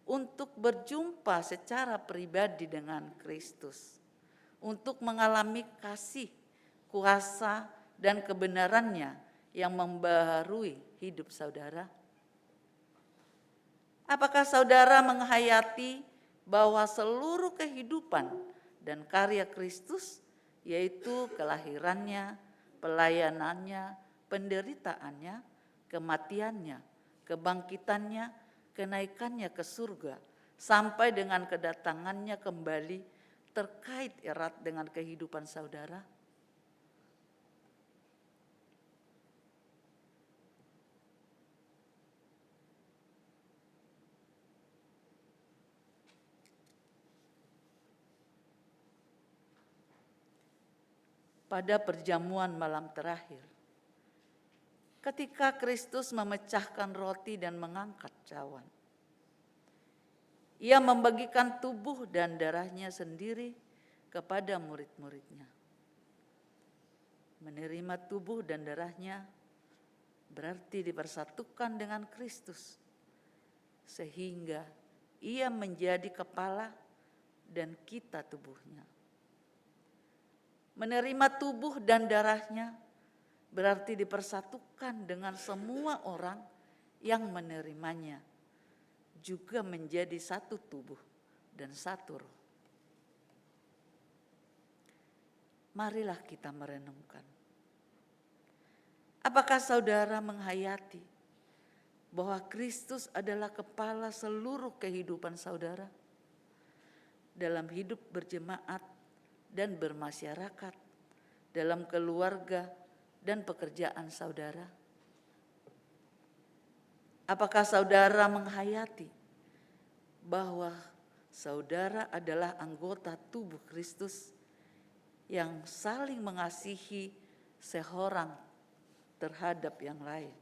A: untuk berjumpa secara pribadi dengan Kristus, untuk mengalami kasih, kuasa, dan kebenarannya yang membaharui hidup saudara? Apakah saudara menghayati bahwa seluruh kehidupan dan karya Kristus, yaitu kelahirannya, pelayanannya, penderitaannya, kematiannya, kebangkitannya, kenaikannya ke surga, sampai dengan kedatangannya kembali, terkait erat dengan kehidupan saudara? Pada perjamuan malam terakhir, ketika Kristus memecahkan roti dan mengangkat cawan, ia membagikan tubuh dan darahnya sendiri kepada murid-muridnya. Menerima tubuh dan darahnya berarti dipersatukan dengan Kristus, sehingga ia menjadi kepala dan kita tubuhnya. Menerima tubuh dan darahnya berarti dipersatukan dengan semua orang yang menerimanya, juga menjadi satu tubuh dan satu roh. Marilah kita merenungkan. Apakah saudara menghayati bahwa Kristus adalah kepala seluruh kehidupan saudara dalam hidup berjemaat dan bermasyarakat, dalam keluarga dan pekerjaan saudara? Apakah saudara menghayati bahwa saudara adalah anggota tubuh Kristus yang saling mengasihi seorang terhadap yang lain?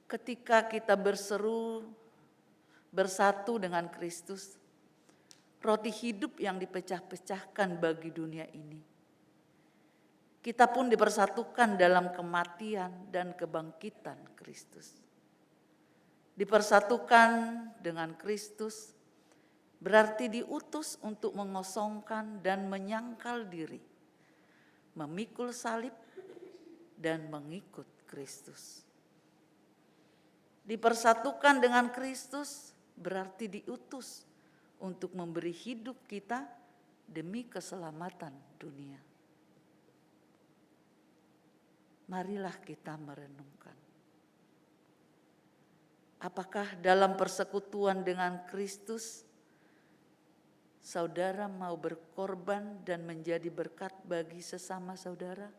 A: Ketika kita bersatu dengan Kristus, roti hidup yang dipecah-pecahkan bagi dunia ini, kita pun dipersatukan dalam kematian dan kebangkitan Kristus. Dipersatukan dengan Kristus berarti diutus untuk mengosongkan dan menyangkal diri, memikul salib dan mengikut Kristus. Dipersatukan dengan Kristus berarti diutus untuk memberi hidup kita demi keselamatan dunia. Marilah kita merenungkan. Apakah dalam persekutuan dengan Kristus, saudara mau berkorban dan menjadi berkat bagi sesama saudara?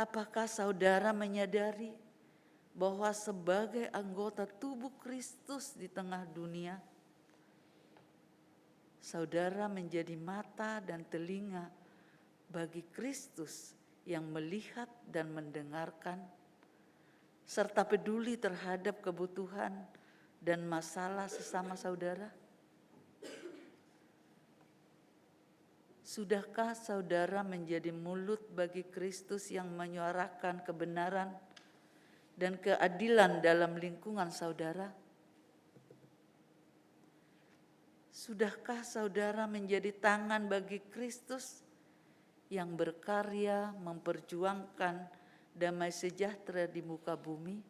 A: Apakah saudara menyadari bahwa sebagai anggota tubuh Kristus di tengah dunia, saudara menjadi mata dan telinga bagi Kristus yang melihat dan mendengarkan, serta peduli terhadap kebutuhan dan masalah sesama saudara? Sudahkah saudara menjadi mulut bagi Kristus yang menyuarakan kebenaran dan keadilan dalam lingkungan saudara? Sudahkah saudara menjadi tangan bagi Kristus yang berkarya memperjuangkan damai sejahtera di muka bumi?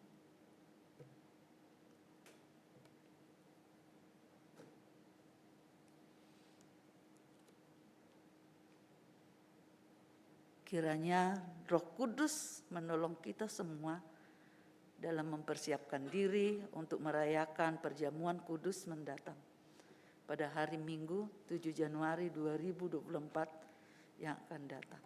A: Kiranya Roh Kudus menolong kita semua dalam mempersiapkan diri untuk merayakan perjamuan kudus mendatang pada hari Minggu 7 Januari 2024 yang akan datang.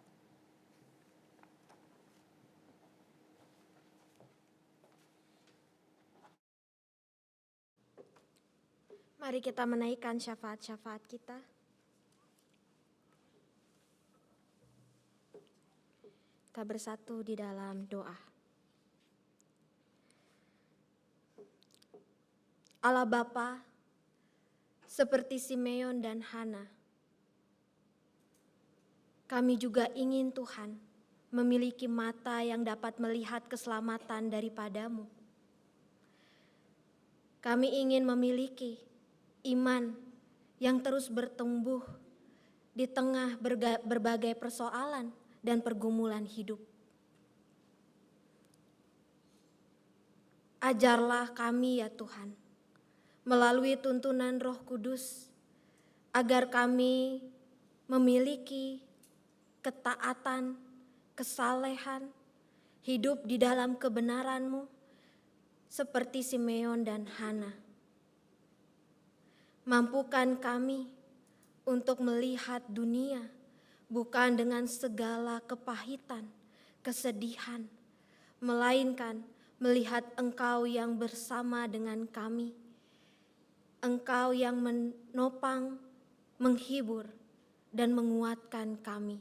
B: Mari kita menaikkan syafaat-syafaat kita. Kita bersatu di dalam doa. Allah Bapa, seperti Simeon dan Hana, kami juga ingin Tuhan memiliki mata yang dapat melihat keselamatan daripada-Mu. Kami ingin memiliki iman yang terus bertumbuh di tengah berbagai persoalan dan pergumulan hidup. Ajarlah kami ya Tuhan, melalui tuntunan Roh Kudus, agar kami memiliki ketaatan, kesalehan, hidup di dalam kebenaran-Mu, seperti Simeon dan Hana. Mampukan kami untuk melihat dunia bukan dengan segala kepahitan, kesedihan, melainkan melihat Engkau yang bersama dengan kami, Engkau yang menopang, menghibur, dan menguatkan kami.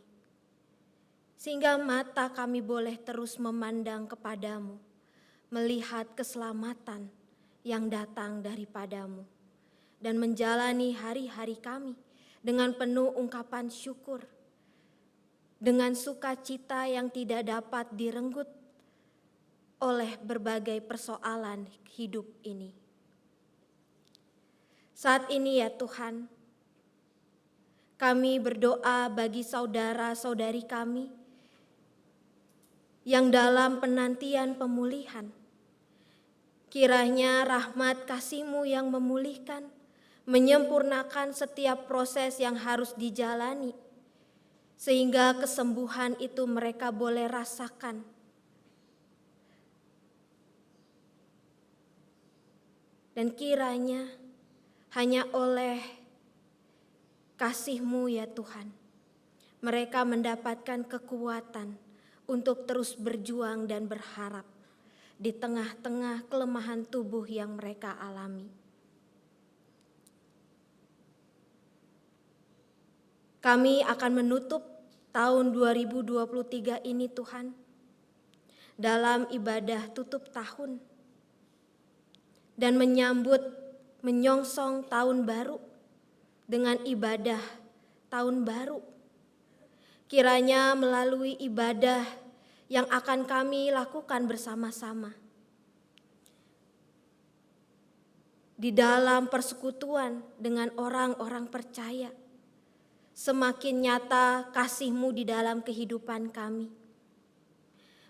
B: sehingga mata kami boleh terus memandang kepadamu, melihat keselamatan yang datang daripadamu, dan menjalani hari-hari kami dengan penuh ungkapan syukur, dengan sukacita yang tidak dapat direnggut oleh berbagai persoalan hidup ini. Saat ini ya Tuhan, kami berdoa bagi saudara-saudari kami yang dalam penantian pemulihan. Kiranya rahmat kasih-Mu yang memulihkan, menyempurnakan setiap proses yang harus dijalani, sehingga kesembuhan itu mereka boleh rasakan. Dan kiranya hanya oleh kasih-Mu ya Tuhan, mereka mendapatkan kekuatan untuk terus berjuang dan berharap di tengah-tengah kelemahan tubuh yang mereka alami. Kami akan menutup tahun 2023 ini Tuhan, dalam ibadah tutup tahun dan menyongsong tahun baru dengan ibadah tahun baru. Kiranya melalui ibadah yang akan kami lakukan bersama-sama, di dalam persekutuan dengan orang-orang percaya, semakin nyata kasih-Mu di dalam kehidupan kami.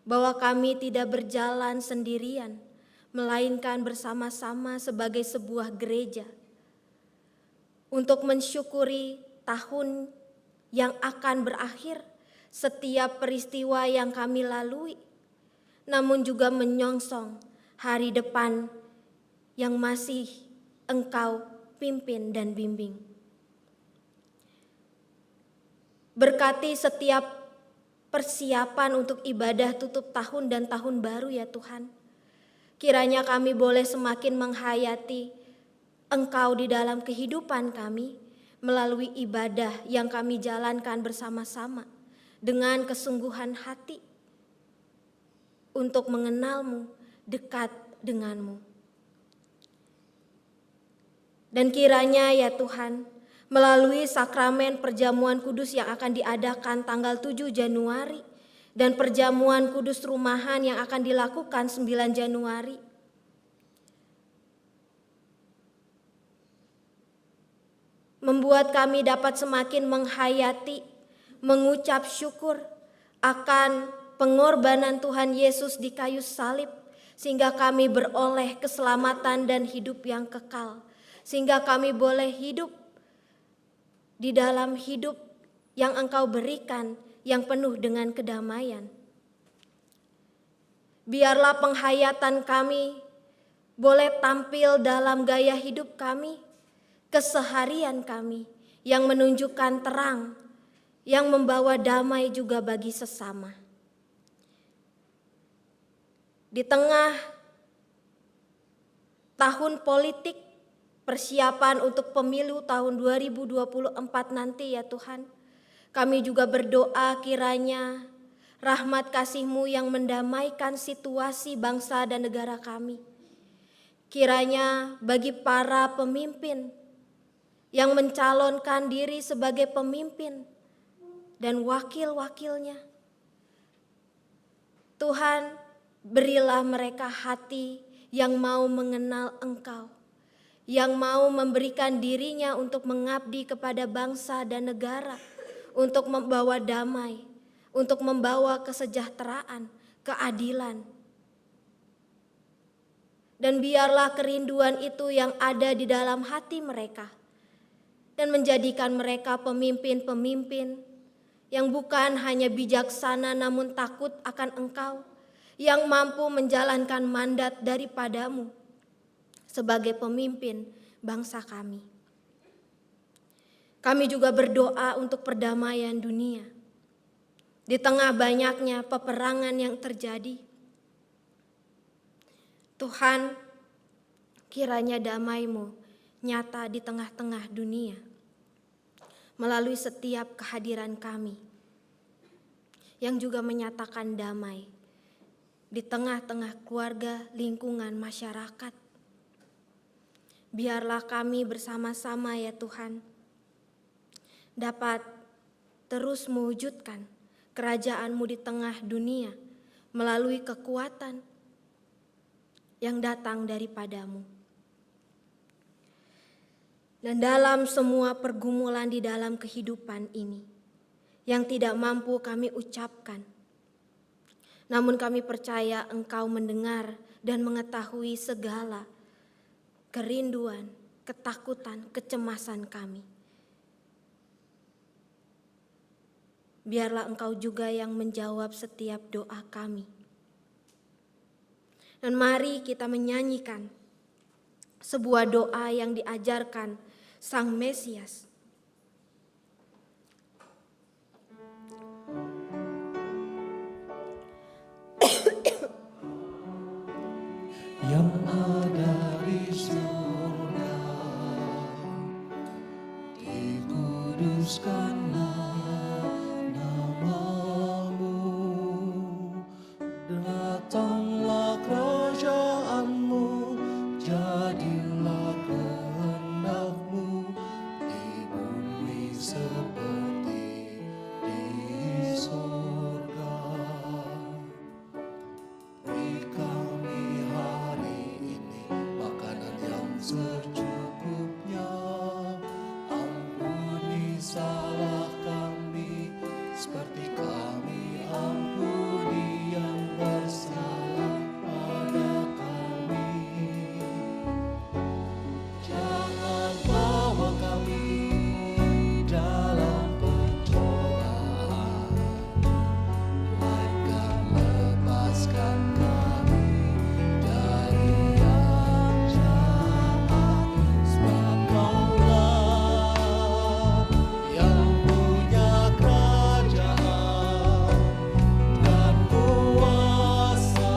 B: Bahwa kami tidak berjalan sendirian, melainkan bersama-sama sebagai sebuah gereja untuk mensyukuri tahun yang akan berakhir, setiap peristiwa yang kami lalui, namun juga menyongsong hari depan yang masih Engkau pimpin dan bimbing. Berkati setiap persiapan untuk ibadah tutup tahun dan tahun baru ya Tuhan. Kiranya kami boleh semakin menghayati Engkau di dalam kehidupan kami melalui ibadah yang kami jalankan bersama-sama dengan kesungguhan hati untuk mengenal-Mu, dekat dengan-Mu. Dan kiranya ya Tuhan, melalui sakramen perjamuan kudus yang akan diadakan tanggal 7 Januari dan perjamuan kudus rumahan yang akan dilakukan 9 Januari, membuat kami dapat semakin menghayati, mengucap syukur akan pengorbanan Tuhan Yesus di kayu salib, sehingga kami beroleh keselamatan dan hidup yang kekal, sehingga kami boleh hidup di dalam hidup yang Engkau berikan yang penuh dengan kedamaian. Biarlah penghayatan kami boleh tampil dalam gaya hidup kami, keseharian kami yang menunjukkan terang, yang membawa damai juga bagi sesama. Di tengah tahun politik, persiapan untuk pemilu tahun 2024 nanti ya Tuhan, kami juga berdoa kiranya rahmat kasih-Mu yang mendamaikan situasi bangsa dan negara kami. Kiranya bagi para pemimpin yang mencalonkan diri sebagai pemimpin dan wakil-wakilnya, Tuhan berilah mereka hati yang mau mengenal Engkau, yang mau memberikan dirinya untuk mengabdi kepada bangsa dan negara, untuk membawa damai, untuk membawa kesejahteraan, keadilan. Dan biarlah kerinduan itu yang ada di dalam hati mereka, dan menjadikan mereka pemimpin-pemimpin yang bukan hanya bijaksana namun takut akan Engkau, yang mampu menjalankan mandat daripadamu sebagai pemimpin bangsa kami. Kami juga berdoa untuk perdamaian dunia. Di tengah banyaknya peperangan yang terjadi, Tuhan, kiranya damai-Mu nyata di tengah-tengah dunia melalui setiap kehadiran kami. yang juga menyatakan damai di tengah-tengah keluarga, lingkungan, masyarakat. Biarlah kami bersama-sama ya Tuhan dapat terus mewujudkan kerajaan-Mu di tengah dunia melalui kekuatan yang datang daripada-Mu. Dan dalam semua pergumulan di dalam kehidupan ini yang tidak mampu kami ucapkan, namun kami percaya Engkau mendengar dan mengetahui segala kerinduan, ketakutan, kecemasan kami. Biarlah Engkau juga yang menjawab setiap doa kami. Dan mari kita menyanyikan sebuah doa yang diajarkan Sang Mesias.
F: Yang ada di surga, dikuduskanlah nama-Mu, datanglah kerajaan-Mu, jadilah kehendak-Mu di bumi seperti di surga. Beri kami hari ini makanan yang secukupnya. Ampuni salah kami seperti kami ampuni yang bersalah pada kami. Jangan bawa kami dalam pencobaan, melainkan lepaskan kami dari yang jahat. Sebab Kaulah yang punya kerajaan dan kuasa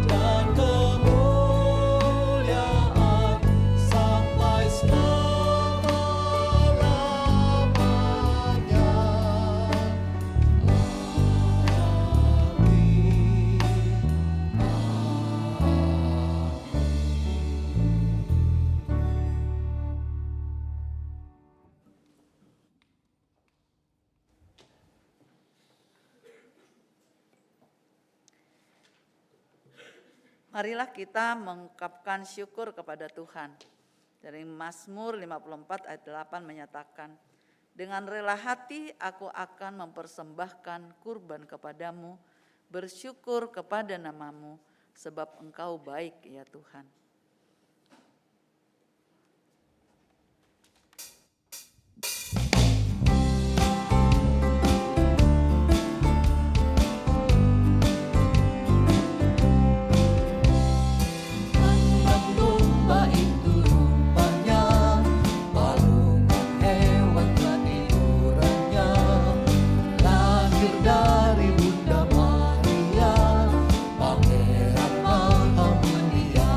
F: dan kemuliaan sampai selama-lamanya.
A: Marilah kita mengungkapkan syukur kepada Tuhan. Dari Mazmur 54 ayat 8 menyatakan, dengan rela hati aku akan mempersembahkan kurban kepadamu, bersyukur kepada nama-Mu, sebab Engkau baik ya Tuhan.
F: Anak domba itu rumpanya, balungan hewan ketidurannya, lahir dari Bunda Maria, Pangeran Maha Mulia.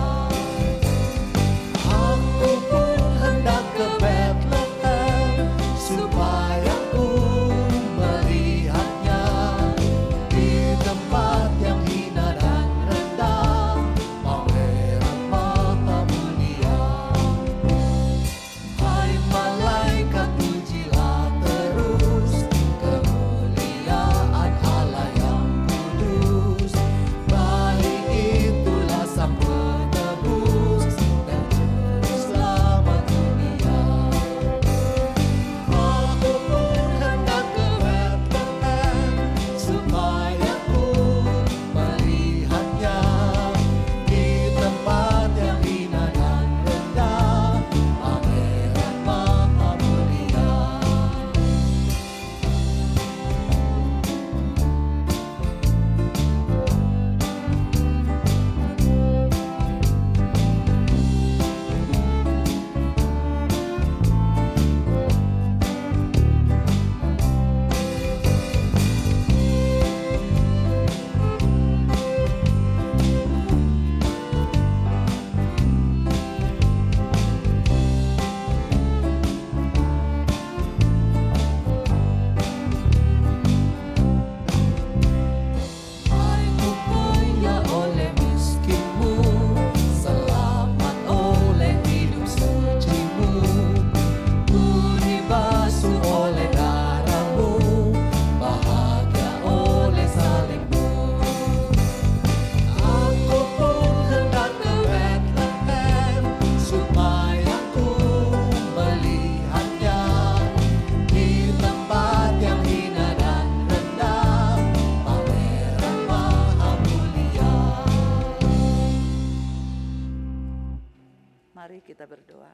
A: Mari kita berdoa.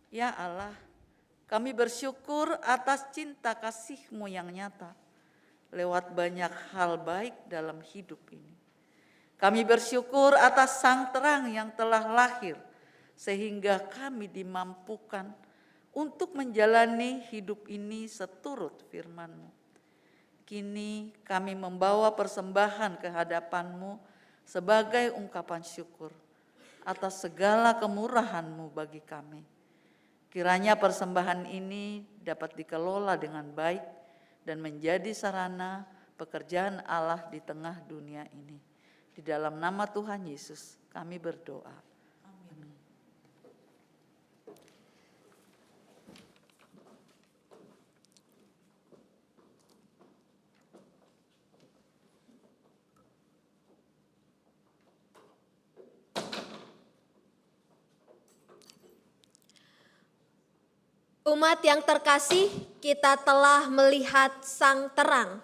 A: Ya Allah, kami bersyukur atas cinta kasih-Mu yang nyata lewat banyak hal baik dalam hidup ini. Kami bersyukur atas sang terang yang telah lahir sehingga kami dimampukan untuk menjalani hidup ini seturut firman-Mu. Kini kami membawa persembahan ke hadapan-Mu sebagai ungkapan syukur atas segala kemurahan-Mu bagi kami. Kiranya persembahan ini dapat dikelola dengan baik dan menjadi sarana pekerjaan Allah di tengah dunia ini. Di dalam nama Tuhan Yesus kami berdoa.
B: Umat yang terkasih, kita telah melihat sang terang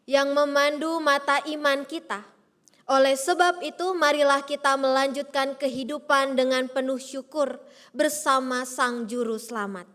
B: yang memandu mata iman kita. Oleh sebab itu, marilah kita melanjutkan kehidupan dengan penuh syukur bersama Sang Juru Selamat.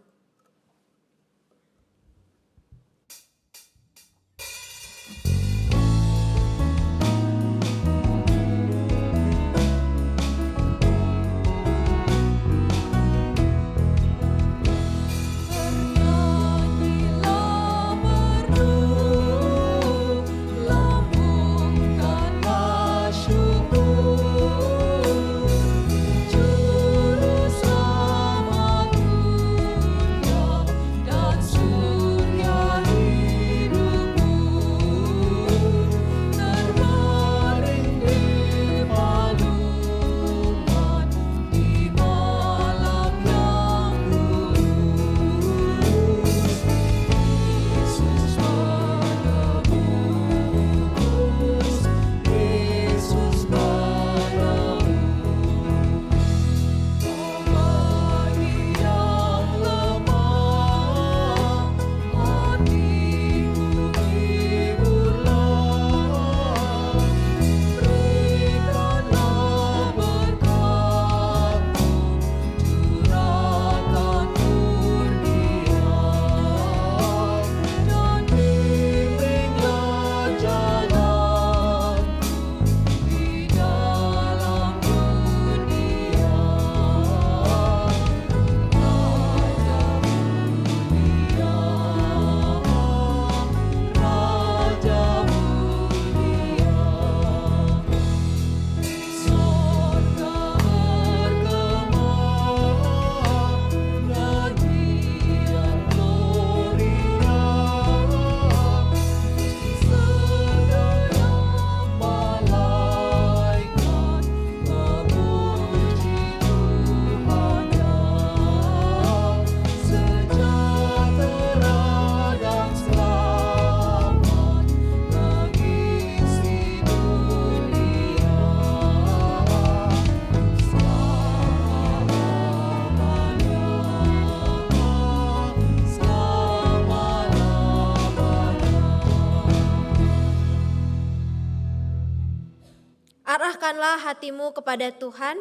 B: Arahkanlah hatimu kepada Tuhan.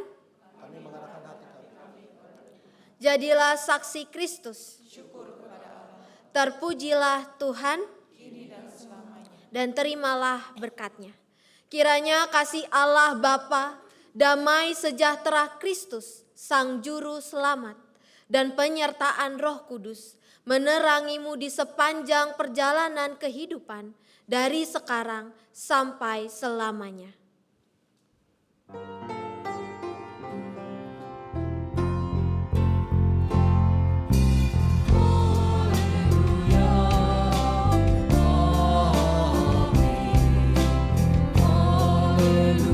B: Jadilah saksi Kristus. Terpujilah Tuhan dan terimalah berkat-Nya. Kiranya kasih Allah Bapa, damai sejahtera Kristus, Sang Juru Selamat, dan penyertaan Roh Kudus menerangimu di sepanjang perjalanan kehidupan dari sekarang sampai selamanya.
F: Haleluya, amin. Haleluya.